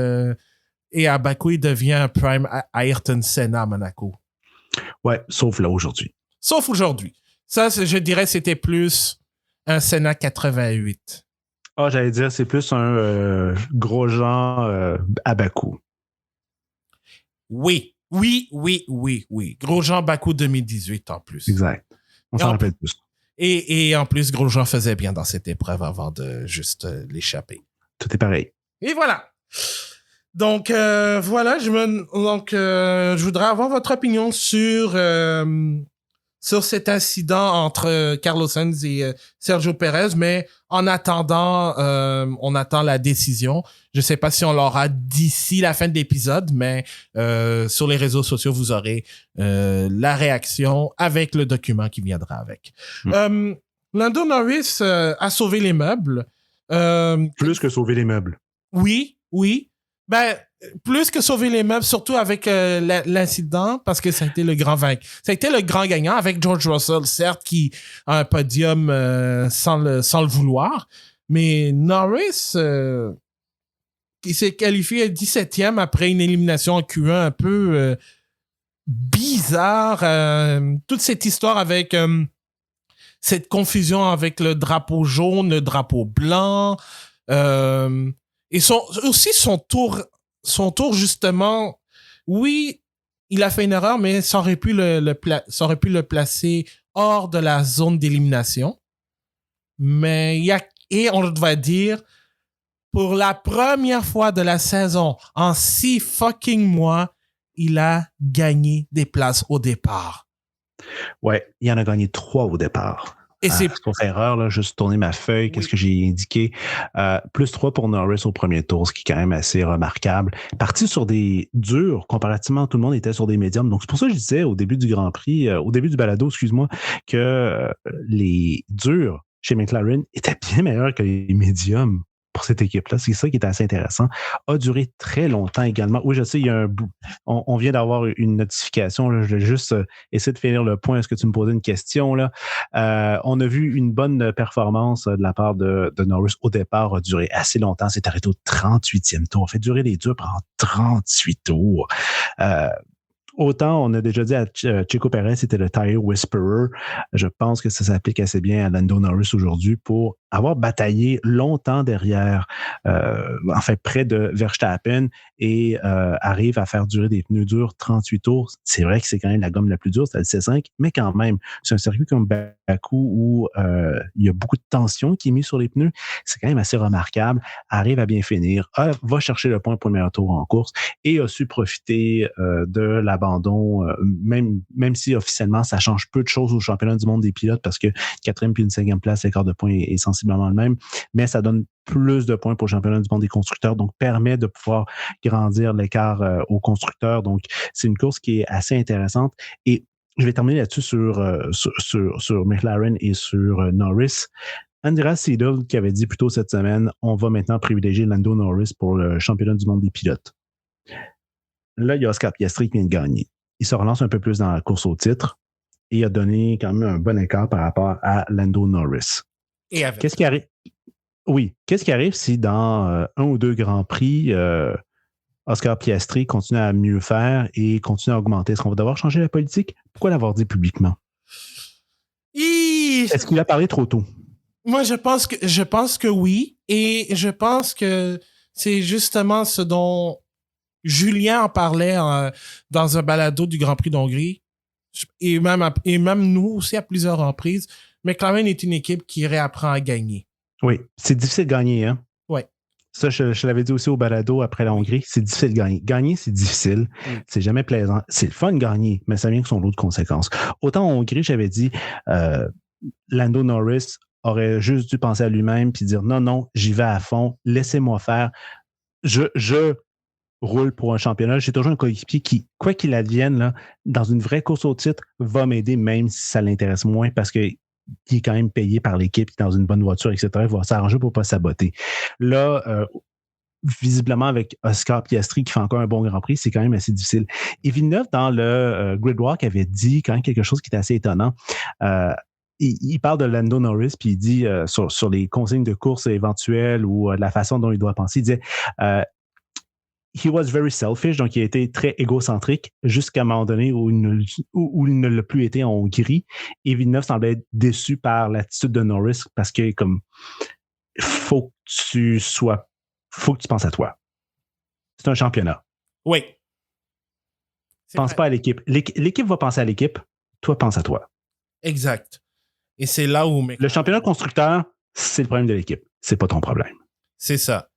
est à Bakou, il devient un prime Ayrton Senna à Monaco. Ouais, sauf là aujourd'hui. Sauf aujourd'hui. Ça, je dirais, c'était plus un Senna 88. Ah, j'allais dire, c'est plus un Grosjean à Bakou. Oui. Grosjean Bakou 2018 en plus. Exact. On s'en rappelle plus. Et en plus, Grosjean faisait bien dans cette épreuve avant de juste l'échapper. Tout est pareil. Et voilà. Donc, voilà. Je voudrais avoir votre opinion sur cet incident entre Carlos Sainz et Sergio Perez, mais en attendant, on attend la décision. Je ne sais pas si on l'aura d'ici la fin de l'épisode, mais sur les réseaux sociaux, vous aurez la réaction avec le document qui viendra avec. Lando Norris a sauvé les meubles. Plus que sauver les meubles. Oui. Plus que sauver les meubles, surtout avec l'incident, parce que ça a été le grand vainqueur. Ça a été le grand gagnant avec George Russell, certes, qui a un podium sans le vouloir. Mais Norris, qui s'est qualifié 17e après une élimination en Q1 un peu bizarre. Toute cette histoire avec cette confusion avec le drapeau jaune, le drapeau blanc. Et son tour, justement, oui, il a fait une erreur, mais ça aurait pu le placer hors de la zone d'élimination. Mais on doit dire, pour la première fois de la saison, en 6 fucking mois, il a gagné des places au départ. Ouais, il en a gagné 3 au départ. Et c'est sauf erreur, là, juste tourner ma feuille, oui. Qu'est-ce que j'ai indiqué? Plus 3 pour Norris au premier tour, ce qui est quand même assez remarquable. Parti sur des durs, comparativement, tout le monde était sur des médiums. Donc, c'est pour ça que je disais au début du Grand Prix, au début du balado, excuse-moi, que les durs chez McLaren étaient bien meilleurs que les médiums pour cette équipe-là. C'est ça qui est assez intéressant. A duré très longtemps également. Oui, je sais, il y a on vient d'avoir une notification. Là. Je vais juste essayer de finir le point. Est-ce que tu me posais une question? Là? On a vu une bonne performance de la part de Norris au départ. A duré assez longtemps. C'est arrêté au 38e tour. On fait durer les durs pendant 38 tours. autant on a déjà dit à Checo Perez, c'était le Tire Whisperer. Je pense que ça s'applique assez bien à Lando Norris aujourd'hui pour avoir bataillé longtemps derrière, près de Verstappen et arrive à faire durer des pneus durs 38 tours. C'est vrai que c'est quand même la gomme la plus dure, c'est le C5, mais quand même, c'est un circuit comme Bakou où il y a beaucoup de tension qui est mise sur les pneus. C'est quand même assez remarquable. Arrive à bien finir, va chercher le point pour le meilleur tour en course et a su profiter de l'abandon, même si officiellement ça change peu de choses au championnat du monde des pilotes parce que 4e puis une 5e place, l'écart de points est sensiblement le même, mais ça donne plus de points pour le championnat du monde des constructeurs, donc permet de pouvoir grandir l'écart aux constructeurs. Donc, c'est une course qui est assez intéressante. Et je vais terminer là-dessus sur McLaren et sur Norris. Andreas Seidel qui avait dit plus tôt cette semaine, on va maintenant privilégier Lando Norris pour le championnat du monde des pilotes. Là, il y a Oscar Piastri qui vient de gagner. Il se relance un peu plus dans la course au titre et il a donné quand même un bon écart par rapport à Lando Norris. Et avec Qu'est-ce qui arrive? Oui. Qu'est-ce qui arrive si dans un ou deux Grands Prix, Oscar Piastri continue à mieux faire et continue à augmenter? Est-ce qu'on va devoir changer la politique? Pourquoi l'avoir dit publiquement? Est-ce qu'il a parlé trop tôt? Moi, je pense que oui. Et je pense que c'est justement ce dont Julien en parlait dans un balado du Grand Prix d'Hongrie. Et même nous aussi à plusieurs reprises. McLaren est une équipe qui réapprend à gagner. Oui, c'est difficile de gagner, hein? Oui. Ça, je l'avais dit aussi au balado après la Hongrie, c'est difficile de gagner. Gagner, c'est difficile. C'est jamais plaisant. C'est le fun de gagner, mais ça vient avec son lot de conséquences. Autant en Hongrie, j'avais dit Lando Norris aurait juste dû penser à lui-même puis dire non, j'y vais à fond, laissez-moi faire. Je roule pour un championnat. J'ai toujours un coéquipier qui, quoi qu'il advienne, là, dans une vraie course au titre, va m'aider même si ça l'intéresse moins parce que qui est quand même payé par l'équipe, qui est dans une bonne voiture, etc., il va s'arranger pour ne pas saboter. Là, visiblement, avec Oscar Piastri qui fait encore un bon Grand Prix, c'est quand même assez difficile. Et Villeneuve, dans le Gridwalk, avait dit quand même quelque chose qui était assez étonnant. Il parle de Lando Norris, puis il dit sur les consignes de course éventuelles ou la façon dont il doit penser, il disait he was very selfish, donc il a été très égocentrique jusqu'à un moment donné où il ne l'a plus été en Hongrie. Et Villeneuve semblait être déçu par l'attitude de Norris parce que comme faut que tu penses à toi. C'est un championnat. Oui. Pense pas à l'équipe. L'équipe va penser à l'équipe. Toi, pense à toi. Exact. Et c'est là où le championnat constructeur, c'est le problème de l'équipe. C'est pas ton problème. C'est ça.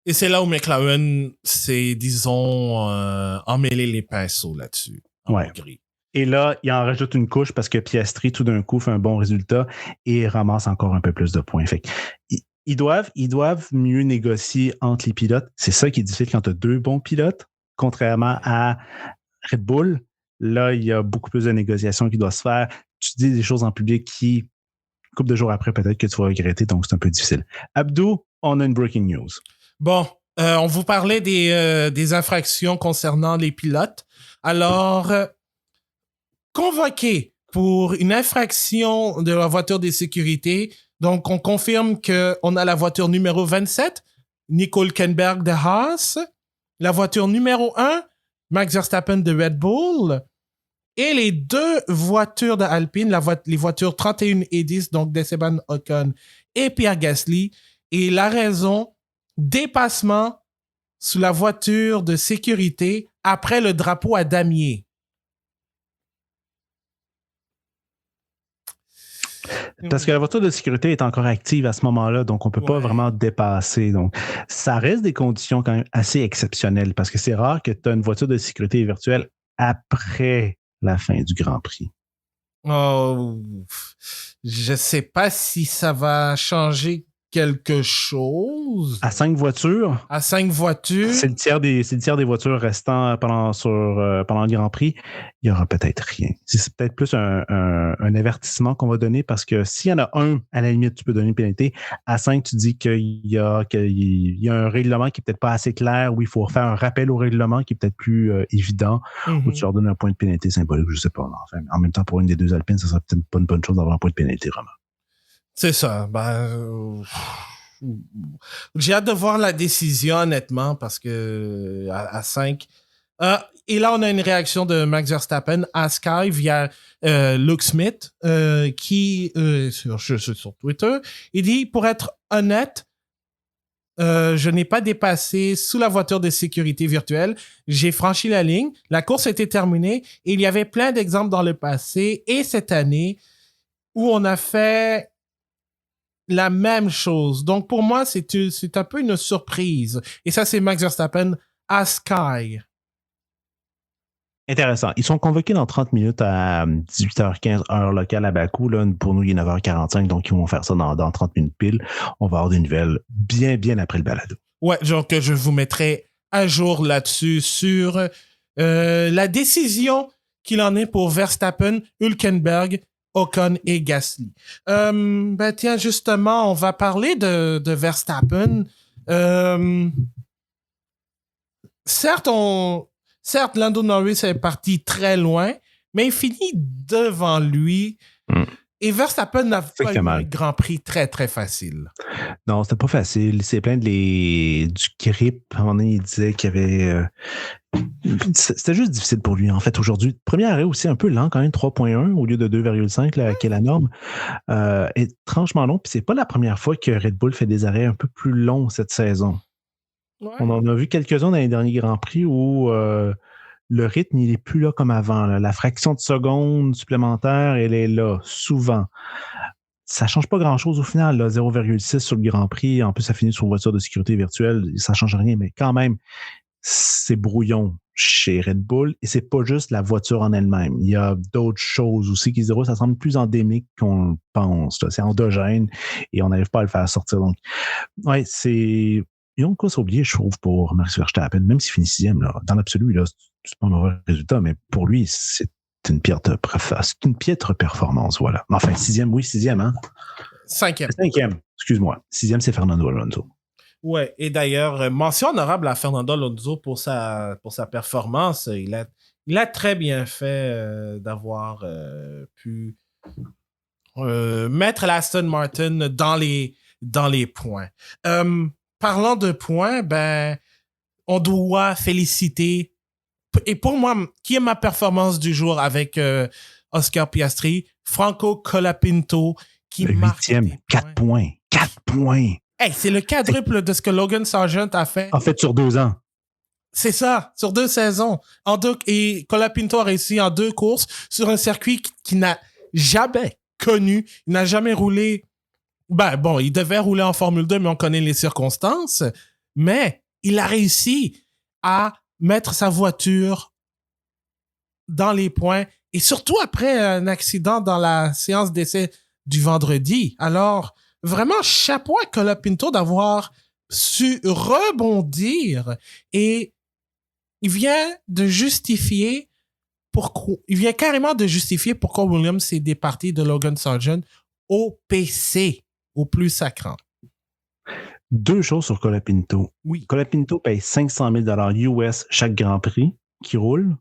Et c'est là où McLaren s'est, disons, emmêlé les pinceaux là-dessus. Ouais. Et là, il en rajoute une couche parce que Piastri, tout d'un coup, fait un bon résultat et ramasse encore un peu plus de points. Fait ils doivent mieux négocier entre les pilotes. C'est ça qui est difficile quand tu as deux bons pilotes, contrairement à Red Bull. Là, il y a beaucoup plus de négociations qui doivent se faire. Tu dis des choses en public qui, une couple de jours après, peut-être que tu vas regretter, donc c'est un peu difficile. Abdou, on a une breaking news. Bon, on vous parlait des infractions concernant les pilotes. Alors, convoqué pour une infraction de la voiture de sécurité, donc on confirme qu'on a la voiture numéro 27, Nico Hülkenberg de Haas, la voiture numéro 1, Max Verstappen de Red Bull, et les deux voitures de Alpine, les voitures 31 et 10, donc d'Esteban Ocon et Pierre Gasly. Et la raison, dépassement sous la voiture de sécurité après le drapeau à damier. Parce que la voiture de sécurité est encore active à ce moment-là, donc on ne peut pas vraiment dépasser. Donc, ça reste des conditions quand même assez exceptionnelles parce que c'est rare que tu as une voiture de sécurité virtuelle après la fin du Grand Prix. Oh, je ne sais pas si ça va changer quelque chose. À 5 voitures? À 5 voitures? C'est le tiers des voitures restant pendant le Grand Prix. Il n'y aura peut-être rien. C'est peut-être plus un avertissement qu'on va donner parce que s'il y en a un, à la limite, tu peux donner une pénalité. À 5, tu dis qu'il y a un règlement qui n'est peut-être pas assez clair ou il faut faire un rappel au règlement qui est peut-être plus évident ou tu leur donnes un point de pénalité symbolique, je ne sais pas. Enfin, en même temps, pour une des deux Alpines, ça serait peut-être pas une bonne chose d'avoir un point de pénalité, vraiment. C'est ça. J'ai hâte de voir la décision, honnêtement, parce que à 5, Et là, on a une réaction de Max Verstappen à Sky via Luke Smith, qui, sur Twitter, il dit, pour être honnête, je n'ai pas dépassé sous la voiture de sécurité virtuelle. J'ai franchi la ligne. La course a été terminée. Et il y avait plein d'exemples dans le passé et cette année où on a fait la même chose. Donc, pour moi, c'est un peu une surprise. Et ça, c'est Max Verstappen à Sky. Intéressant. Ils sont convoqués dans 30 minutes à 18h15, heure locale à Bakou. Là, pour nous, il est 9h45, donc ils vont faire ça dans 30 minutes pile. On va avoir des nouvelles bien après le balado. Ouais, donc je vous mettrai à jour là-dessus sur la décision qu'il en est pour Verstappen, Hülkenberg, Ocon et Gasly. Tiens, justement, on va parler de Verstappen. Certes, Lando Norris est parti très loin, mais il finit devant lui. Et Verstappen n'a pas eu un Grand Prix très, très facile. Non, c'était pas facile. C'est plein du grip. À un moment donné, il disait qu'il y avait... c'était juste difficile pour lui, en fait, aujourd'hui. Premier arrêt aussi un peu lent, quand même, 3.1 au lieu de 2,5, là, qui est la norme. Étrangement long. Puis c'est pas la première fois que Red Bull fait des arrêts un peu plus longs cette saison. Ouais. On en a vu quelques-uns dans les derniers Grands Prix où le rythme, il n'est plus là comme avant. Là. La fraction de seconde supplémentaire, elle est là, souvent. Ça ne change pas grand-chose au final, là, 0,6 sur le Grand Prix. En plus, ça finit sur une voiture de sécurité virtuelle. Ça ne change rien, mais quand même, c'est brouillon chez Red Bull. Et c'est pas juste la voiture en elle-même. Il y a d'autres choses aussi qui se déroulent. Ça semble plus endémique qu'on le pense. Là. C'est endogène et on n'arrive pas à le faire sortir. Donc, ouais, c'est... Ils ont quoi s'oublier, je trouve, pour Max Verstappen, même s'il finit 6e. Là. Dans l'absolu, là, c'est pas un mauvais résultat, mais pour lui, c'est une piètre performance, voilà. Enfin, 6e, oui, 6e, hein? 5e. 5e, excuse-moi. 6e, c'est Fernando Alonso. Ouais, et d'ailleurs, mention honorable à Fernando Alonso pour sa performance. Il a très bien fait d'avoir pu mettre l'Aston Martin dans les points. Parlant de points, on doit féliciter, et pour moi, qui est ma performance du jour avec Oscar Piastri, Franco Colapinto, qui marque 8e, 4 points. 4 points. Hey, c'est le quadruple de ce que Logan Sargent a fait. En fait, sur 2 ans. C'est ça, sur 2 saisons. Et Colapinto a réussi en 2 courses sur un circuit qui n'a jamais connu, il n'a jamais roulé. Il devait rouler en Formule 2, mais on connaît les circonstances. Mais il a réussi à mettre sa voiture dans les points. Et surtout après un accident dans la séance d'essai du vendredi. Alors, vraiment, chapeau à Colapinto d'avoir su rebondir. Et il vient carrément de justifier pourquoi Williams s'est départi de Logan Sargent au PC. Au plus sacrant. 2 choses sur Colapinto. Oui. Colapinto paye 500 000 US chaque Grand Prix qui roule.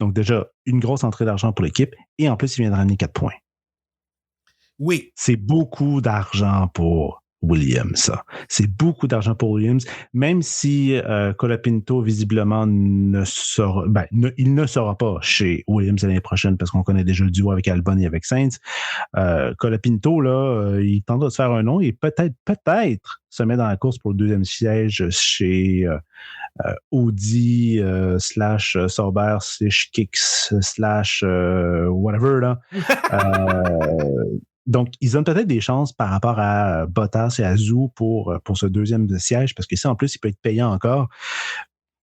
Donc déjà, une grosse entrée d'argent pour l'équipe. Et en plus, il vient de ramener 4 points. Oui. C'est beaucoup d'argent pour Williams, ça. C'est beaucoup d'argent pour Williams, même si Colapinto, visiblement, il ne sera pas chez Williams l'année prochaine parce qu'on connaît déjà le duo avec Albon et avec Sainz. Colapinto, là, il tente de se faire un nom et peut-être se met dans la course pour le 2e siège chez Audi / Sauber / Kicks / whatever, là. Donc, ils ont peut-être des chances par rapport à Bottas et à Zhou pour ce 2e siège, parce que ça, en plus, il peut être payant encore.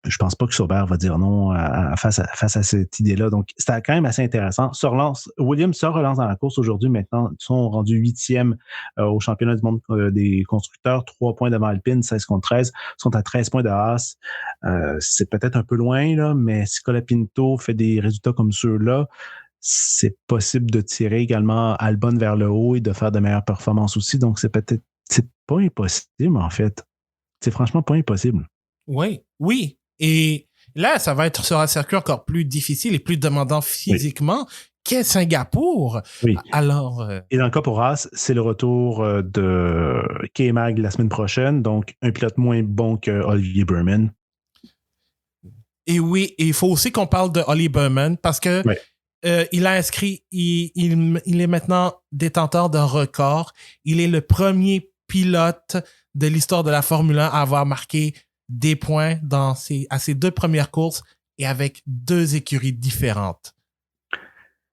Je pense pas que Sauber va dire non face à cette idée-là. Donc, c'était quand même assez intéressant. Williams se relance dans la course aujourd'hui. Maintenant, ils sont rendus 8e au championnat du monde des constructeurs. 3 points devant Alpine, 16 contre 13. Ils sont à 13 points de Haas. C'est peut-être un peu loin, là, mais si Colapinto fait des résultats comme ceux-là, c'est possible de tirer également Albon vers le haut et de faire de meilleures performances aussi. Donc, c'est pas impossible, en fait. C'est franchement pas impossible. Oui. Et là, ça va être sur un circuit encore plus difficile et plus demandant physiquement qu'est Singapour. Oui. Alors, et dans le cas pour Haas, c'est le retour de K-Mag la semaine prochaine. Donc, un pilote moins bon que Olivier Burman. Et oui, et il faut aussi qu'on parle de Ollie Berman parce que il a inscrit, il est maintenant détenteur d'un record. Il est le premier pilote de l'histoire de la Formule 1 à avoir marqué des points à ses 2 premières courses et avec 2 écuries différentes.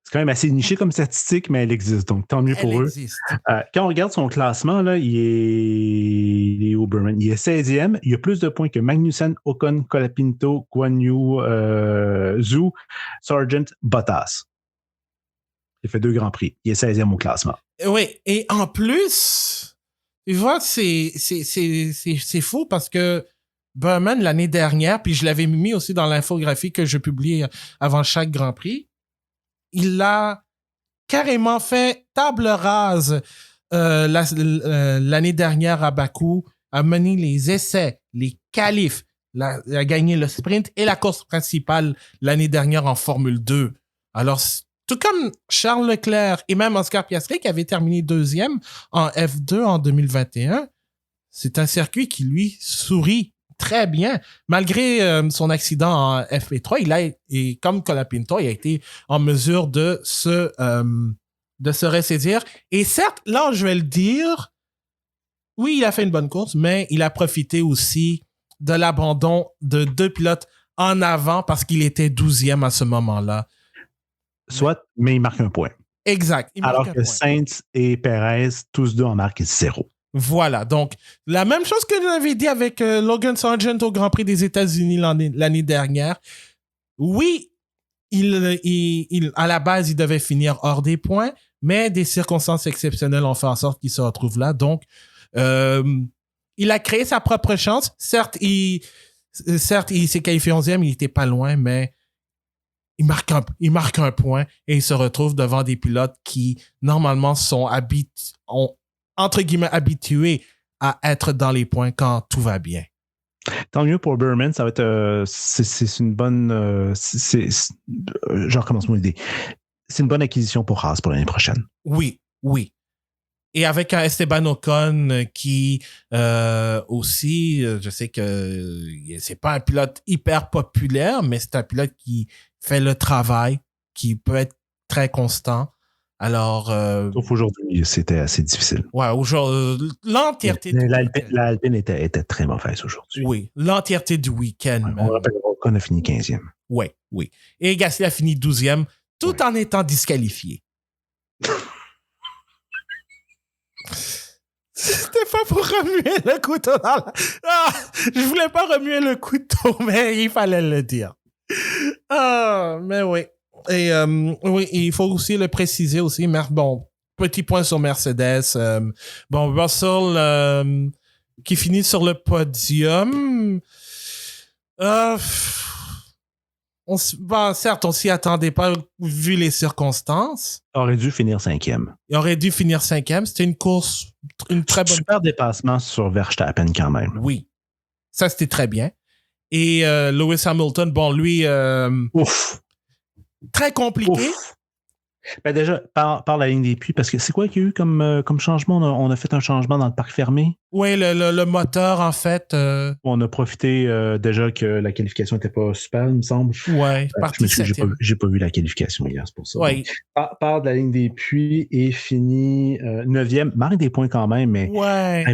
C'est quand même assez niché comme statistique, mais elle existe, donc tant mieux pour eux. Quand on regarde son classement, là, il est au Berman. Il est 16e. Il a plus de points que Magnussen, Ocon, Colapinto, Guan Yu, Zhu, Sargent, Bottas. Il fait 2 grands prix. Il est 16e au classement. Oui, et en plus, tu vois, c'est fou parce que Berman, l'année dernière, puis je l'avais mis aussi dans l'infographie que je publie avant chaque Grand Prix, il a carrément fait table rase l'année dernière à Bakou, a mené les essais, les qualifs, a gagné le sprint et la course principale l'année dernière en Formule 2. Alors, tout comme Charles Leclerc et même Oscar Piastri qui avait terminé 2e en F2 en 2021, c'est un circuit qui lui sourit très bien. Malgré son accident en FP3, et comme Colapinto, il a été en mesure de se ressaisir. Et certes, là, je vais le dire, oui, il a fait une bonne course, mais il a profité aussi de l'abandon de 2 pilotes en avant parce qu'il était 12e à ce moment-là. Soit, mais il marque un point. Exact. Alors que Sainz et Perez, tous 2 en marquent 0. Voilà, donc la même chose que j'avais dit avec Logan Sargent au Grand Prix des États-Unis l'année dernière. Oui, à la base, il devait finir hors des points, mais des circonstances exceptionnelles ont fait en sorte qu'il se retrouve là. Donc, il a créé sa propre chance. Certes, il s'est qualifié 11e, il était pas loin, mais il marque un point et il se retrouve devant des pilotes qui, normalement, ont entre guillemets, habitué à être dans les points quand tout va bien. Tant mieux pour Berman, ça va être... c'est une bonne... je recommence mon idée. C'est une bonne acquisition pour Haas pour l'année prochaine. Oui. Et avec un Esteban Ocon qui aussi, je sais que c'est pas un pilote hyper populaire, mais c'est un pilote qui fait le travail, qui peut être très constant. Alors, sauf aujourd'hui, c'était assez difficile. Ouais, aujourd'hui, l'entièreté du week-end. L'Alpine était très mauvaise aujourd'hui. Oui, l'entièreté du week-end. Ouais, on rappelle qu'on a fini 15e. Oui. Et Gasly a fini 12e, tout en étant disqualifié. C'était pas pour remuer le couteau dans la... je voulais pas remuer le couteau, mais il fallait le dire. Mais oui. Et oui, il faut aussi le préciser aussi. Bon, petit point sur Mercedes. Russell qui finit sur le podium. Certes, on s'y attendait pas vu les circonstances. Il aurait dû finir 5e. Il aurait dû finir 5e. C'était une course, une très bonne... Super dépassement sur Verstappen quand même. Oui. Ça, c'était très bien. Et Lewis Hamilton, bon, lui... Ouf! Très compliqué. Ouf. Ben déjà, par la ligne des puits, parce que c'est quoi qu'il y a eu comme changement? On a fait un changement dans le parc fermé. Oui, le moteur, en fait. On a profité déjà que la qualification n'était pas super, il me semble. Oui, j'ai pas vu la qualification hier, c'est pour ça. Oui. Part de la ligne des puits et finit 9e. Marque des points quand même, mais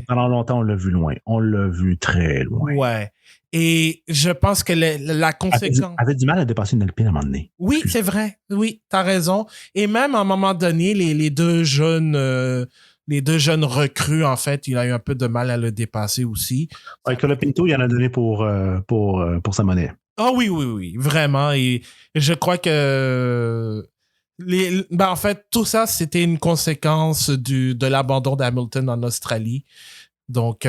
pendant longtemps, on l'a vu loin. On l'a vu très loin. Ouais. Et je pense que la conséquence... avait du mal à dépasser une Alpine à un moment donné. Oui, c'est vrai. Oui, t'as raison. Et même à un moment donné, les deux jeunes recrues, en fait, il a eu un peu de mal à le dépasser aussi. Avec Colapinto, il en a donné pour sa monnaie. Ah oui, vraiment. Et je crois que en fait, tout ça, c'était une conséquence de l'abandon d'Hamilton en Australie. Donc,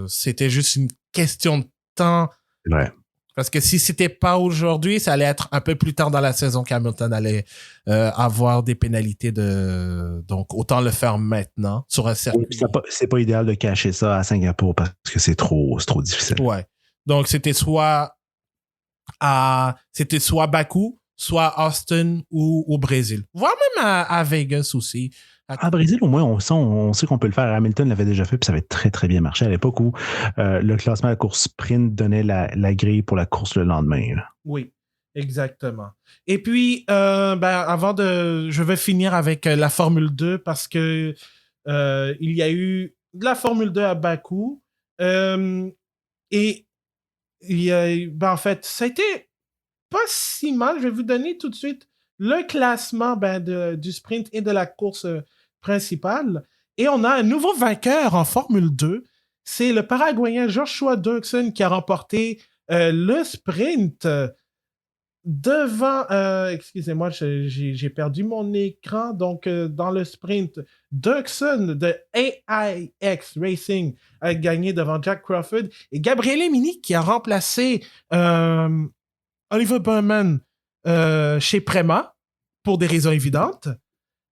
c'était juste une question de temps. C'est vrai. Parce que si c'était pas aujourd'hui, ça allait être un peu plus tard dans la saison qu'Hamilton allait avoir des pénalités donc autant le faire maintenant sur un circuit. Oui, c'est pas idéal de cacher ça à Singapour parce que c'est trop difficile. Ouais. Donc c'était soit Bakou, soit Austin ou au Brésil. Voire même à Vegas aussi. À Brésil, au moins, on sait qu'on peut le faire. Hamilton l'avait déjà fait, puis ça avait très, très bien marché à l'époque où le classement de la course sprint donnait la grille pour la course le lendemain. Là. Oui, exactement. Et puis, je vais finir avec la Formule 2 parce que il y a eu de la Formule 2 à Bakou. Et en fait, ça a été pas si mal. Je vais vous donner tout de suite le classement du sprint et de la course principale. Et on a un nouveau vainqueur en Formule 2. C'est le Paraguayen Joshua Dirksen qui a remporté le sprint devant... excusez-moi, j'ai perdu mon écran. Donc, dans le sprint, Dirksen de AIX Racing a gagné devant Jack Crawford et Gabriele Mini qui a remplacé Oliver Burman chez Prema pour des raisons évidentes.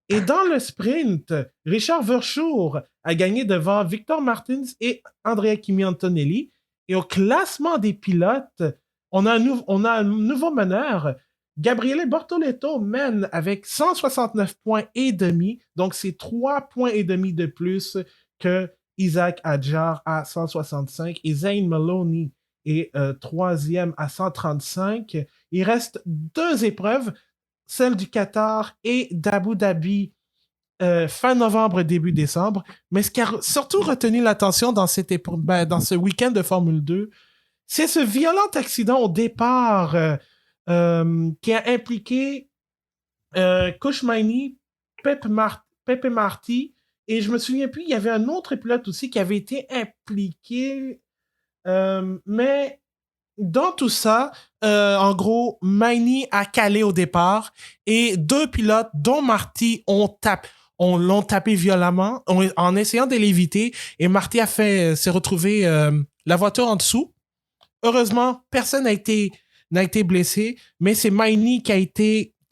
Et dans le sprint, Richard Verschoor a gagné devant Victor Martins et Andrea Kimi Antonelli. Et au classement des pilotes, on a un nouveau meneur. Gabriele Bortoleto mène avec 169 points et demi. Donc, c'est 3 points et demi de plus que Isaac Adjar à 165 et Zane Maloney est troisième à 135. Il reste 2 épreuves, celle du Qatar et d'Abu Dhabi fin novembre, début décembre. Mais ce qui a surtout retenu l'attention dans dans ce week-end de Formule 2, c'est ce violent accident au départ qui a impliqué Kushmaini, Pepe Marti, et je me souviens plus, il y avait un autre pilote aussi qui avait été impliqué. Mais dans tout ça, en gros, Maini a calé au départ et 2 pilotes, dont Marty, l'ont tapé violemment en essayant de l'éviter et Marty s'est retrouvé la voiture en dessous. Heureusement, personne n'a été blessé, mais c'est Maini qui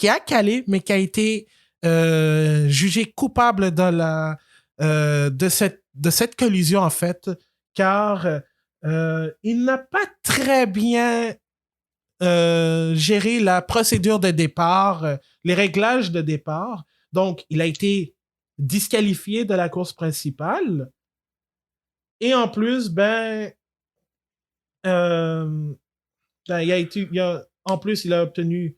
a calé, mais qui a été jugé coupable de cette collision, en fait, car il n'a pas très bien géré la procédure de départ, les réglages de départ. Donc, il a été disqualifié de la course principale. Et en plus, il a obtenu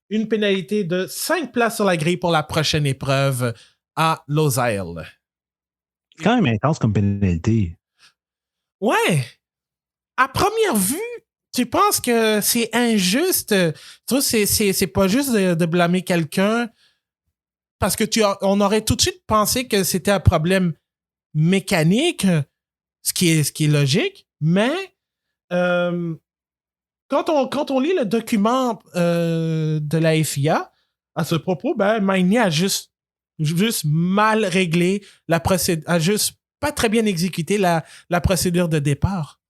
une pénalité de 5 places sur la grille pour la prochaine épreuve à Losail. C'est quand même intense comme pénalité. Ouais. À première vue, tu penses que c'est injuste. Tu vois, c'est pas juste de blâmer quelqu'un parce que on aurait tout de suite pensé que c'était un problème mécanique, ce qui est logique, mais quand on lit le document de la FIA à ce propos, Maini a juste mal réglé la procédure, a juste pas très bien exécuté la procédure de départ.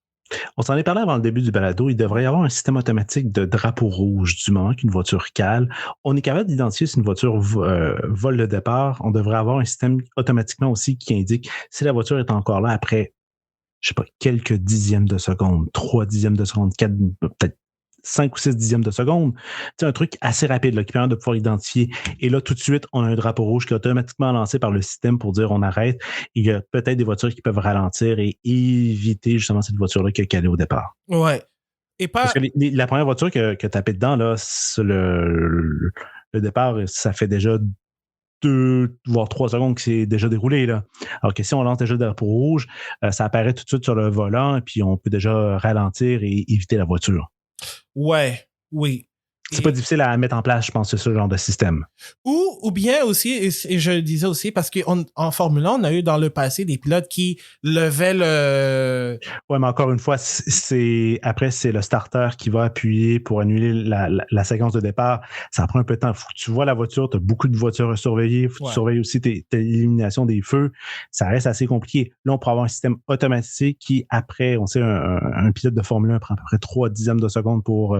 On s'en est parlé avant le début du balado. Il devrait y avoir un système automatique de drapeau rouge du moment qu'une voiture cale. On est capable d'identifier si une voiture vole le départ. On devrait avoir un système automatiquement aussi qui indique si la voiture est encore là après, je sais pas, quelques dixièmes de seconde, 3 dixièmes de seconde, 4, peut-être 5 ou 6 dixièmes de seconde. C'est un truc assez rapide là, qui permet de pouvoir identifier. Et là, tout de suite, on a un drapeau rouge qui est automatiquement lancé par le système pour dire on arrête. Il y a peut-être des voitures qui peuvent ralentir et éviter justement cette voiture-là qui a calé au départ. Ouais. Et Parce que la première voiture que tu as tapé dedans, là, le départ, ça fait déjà 2 voire 3 secondes que c'est déjà déroulé. Là. Alors que si on lance déjà le drapeau rouge, ça apparaît tout de suite sur le volant et puis on peut déjà ralentir et éviter la voiture. Ouais, oui. C'est pas difficile à mettre en place, je pense, ce genre de système. Ou bien aussi, et je le disais aussi, parce qu'en Formule 1, on a eu dans le passé des pilotes qui levaient le... Ouais, mais encore une fois, après, c'est le starter qui va appuyer pour annuler la séquence de départ. Ça prend un peu de temps. Faut que tu vois la voiture, tu as beaucoup de voitures à surveiller. Faut que tu surveilles aussi l'élimination des feux. Ça reste assez compliqué. Là, on pourrait avoir un système automatique qui, après, on sait, un pilote de Formule 1 prend à peu près 3 dixièmes de seconde pour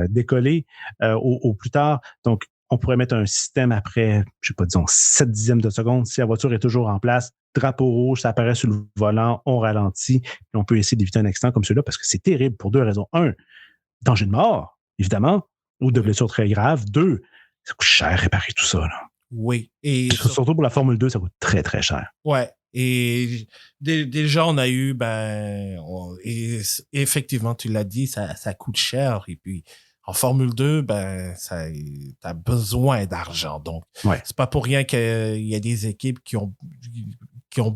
décoller. Au plus tard. Donc, on pourrait mettre un système après, je sais pas, disons 7 dixièmes de seconde. Si la voiture est toujours en place, drapeau rouge, ça apparaît sur le volant, on ralentit, puis on peut essayer d'éviter un accident comme celui-là parce que c'est terrible pour 2 raisons. 1, danger de mort, évidemment, ou de blessure très grave. 2, ça coûte cher réparer tout ça. Là. Oui. Et surtout pour la Formule 2, ça coûte très, très cher. Ouais. Et déjà, on a eu, et effectivement, tu l'as dit, ça coûte cher. Et puis, en Formule 2, t'as besoin d'argent. Donc, c'est pas pour rien qu'il y a des équipes qui ont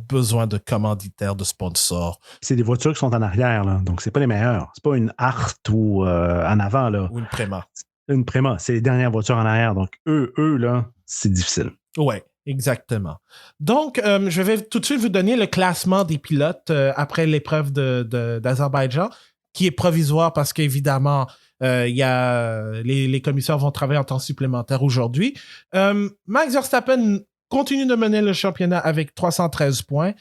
besoin de commanditaires, de sponsors. C'est des voitures qui sont en arrière, là. Donc, c'est pas les meilleures. C'est pas une Art ou en avant, là. Ou une Prema. Une Prema, c'est les dernières voitures en arrière. Donc, eux, là, c'est difficile. Ouais. Exactement. Donc, je vais tout de suite vous donner le classement des pilotes après l'épreuve d'Azerbaïdjan, qui est provisoire parce qu'évidemment, les commissaires vont travailler en temps supplémentaire aujourd'hui. Max Verstappen continue de mener le championnat avec 313 points.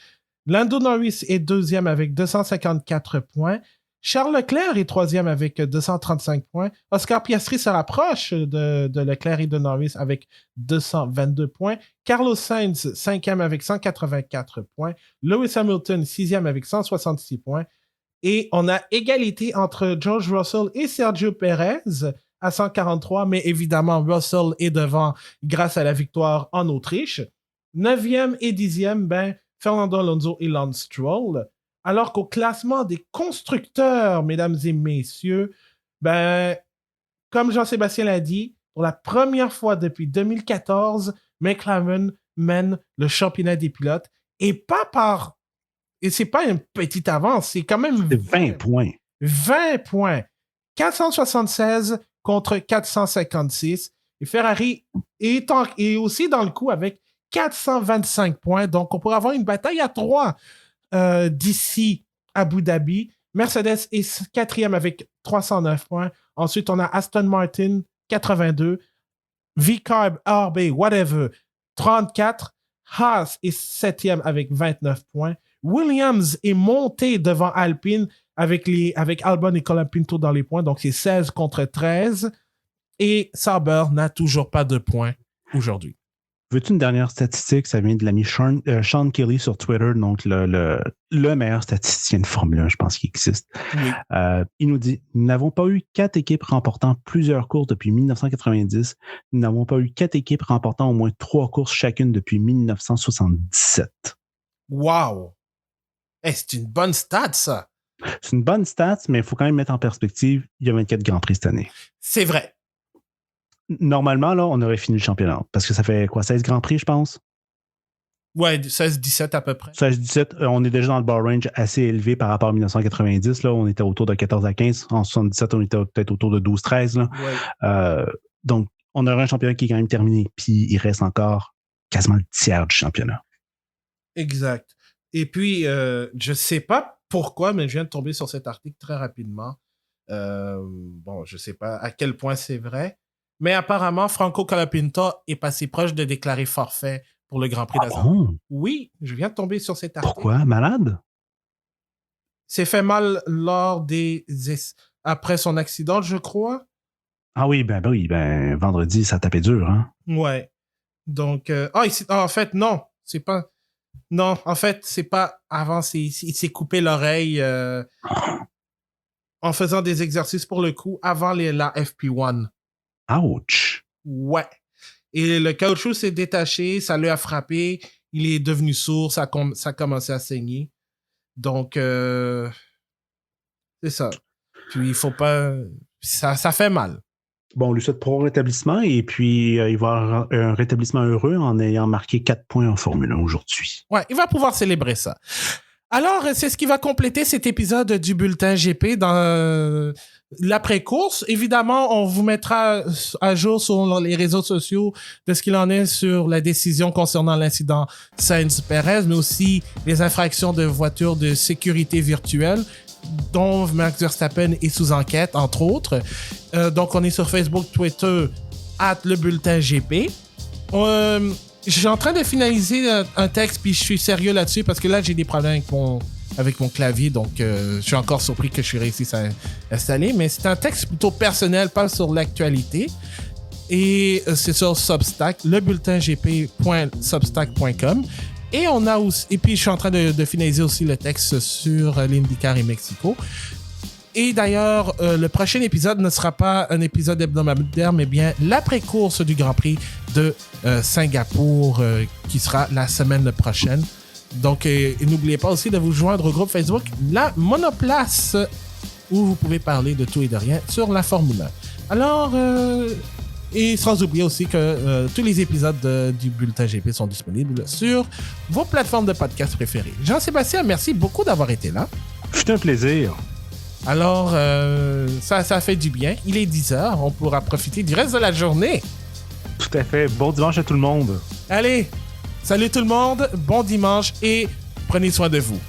Lando Norris est deuxième avec 254 points. Charles Leclerc est troisième avec 235 points. Oscar Piastri se rapproche de Leclerc et de Norris avec 222 points. Carlos Sainz, cinquième avec 184 points. Lewis Hamilton, sixième avec 166 points. Et on a égalité entre George Russell et Sergio Perez à 143, mais évidemment, Russell est devant grâce à la victoire en Autriche. 9e et 10e, Fernando Alonso et Lance Stroll. Alors qu'au classement des constructeurs, mesdames et messieurs, comme Jean-Sébastien l'a dit, pour la première fois depuis 2014, McLaren mène le championnat des pilotes et c'est pas une petite avance, c'est quand même 20 points. 20 points. 476 contre 456. Et Ferrari est aussi dans le coup avec 425 points. Donc, on pourrait avoir une bataille à 3 d'ici Abu Dhabi. Mercedes est quatrième avec 309 points. Ensuite, on a Aston Martin, 82. V-Carb, RB, whatever, 34. Haas est septième avec 29 points. Williams est monté devant Alpine avec Albon et Colapinto dans les points. Donc, c'est 16 contre 13. Et Sauber n'a toujours pas de points aujourd'hui. Veux-tu une dernière statistique? Ça vient de l'ami Sean Kelly sur Twitter, donc le meilleur statisticien de Formule 1, je pense, qu'il existe. Oui. Il nous dit « Nous n'avons pas eu 4 équipes remportant plusieurs courses depuis 1990. Nous n'avons pas eu 4 équipes remportant au moins 3 courses chacune depuis 1977. » Wow! Hey, c'est une bonne stat, ça! C'est une bonne stat, mais il faut quand même mettre en perspective, il y a 24 Grands Prix cette année. C'est vrai. Normalement, là, on aurait fini le championnat. Parce que ça fait quoi, 16 Grands Prix, je pense? Ouais, 16-17 à peu près. 16-17, on est déjà dans le bar range assez élevé par rapport à 1990. Là, on était autour de 14 à 15. En 77, on était peut-être autour de 12-13. Là. Ouais. Donc, on aurait un championnat qui est quand même terminé. Puis, il reste encore quasiment le tiers du championnat. Exact. Et puis, je sais pas pourquoi, mais je viens de tomber sur cet article très rapidement. Je sais pas à quel point c'est vrai. Mais apparemment, Franco Colapinto est passé proche de déclarer forfait pour le Grand Prix d'Azerbaïdjan. Bon? Oui, je viens de tomber sur cet article. Pourquoi? Malade? S'est fait mal après son accident, je crois. Ah oui, vendredi, ça tapait dur, hein? Ouais. Donc, en fait, non. C'est pas... Non, en fait, c'est pas avant. Il s'est coupé l'oreille en faisant des exercices pour le coup avant la FP1. Ouch! Ouais. Et le caoutchouc s'est détaché, ça lui a frappé, il est devenu sourd, ça a commencé à saigner. Donc, c'est ça. Puis, il faut pas... Ça fait mal. Bon, on lui souhaite pour un rétablissement et puis il va avoir un rétablissement heureux en ayant marqué 4 points en Formule 1 aujourd'hui. Ouais, il va pouvoir célébrer ça. Alors, c'est ce qui va compléter cet épisode du Bulletin GP dans l'après-course. Évidemment, on vous mettra à jour sur les réseaux sociaux de ce qu'il en est sur la décision concernant l'incident Sainz-Perez, mais aussi les infractions de voitures de sécurité virtuelle, dont Max Verstappen est sous enquête, entre autres. Donc, on est sur Facebook, Twitter, @lebulletingp. Je suis en train de finaliser un texte, puis je suis sérieux là-dessus, parce que là, j'ai des problèmes avec mon clavier, donc je suis encore surpris que je suis réussi à installer. Mais c'est un texte plutôt personnel, pas sur l'actualité. Et c'est sur Substack, lebulletingp.substack.com. Et on a aussi, et puis je suis en train de finaliser aussi le texte sur l'IndyCar et Mexico. Et d'ailleurs, le prochain épisode ne sera pas un épisode hebdomadaire, mais bien l'après-course du Grand Prix de Singapour, qui sera la semaine prochaine. Donc, n'oubliez pas aussi de vous joindre au groupe Facebook La Monoplace, où vous pouvez parler de tout et de rien sur la Formule 1. Alors, et sans oublier aussi que tous les épisodes du Bulletin GP sont disponibles sur vos plateformes de podcast préférées. Jean-Sébastien, merci beaucoup d'avoir été là. C'est un plaisir. Alors, ça fait du bien. Il est 10h, on pourra profiter du reste de la journée. Tout à fait. Bon dimanche à tout le monde. Allez, salut tout le monde, bon dimanche et prenez soin de vous.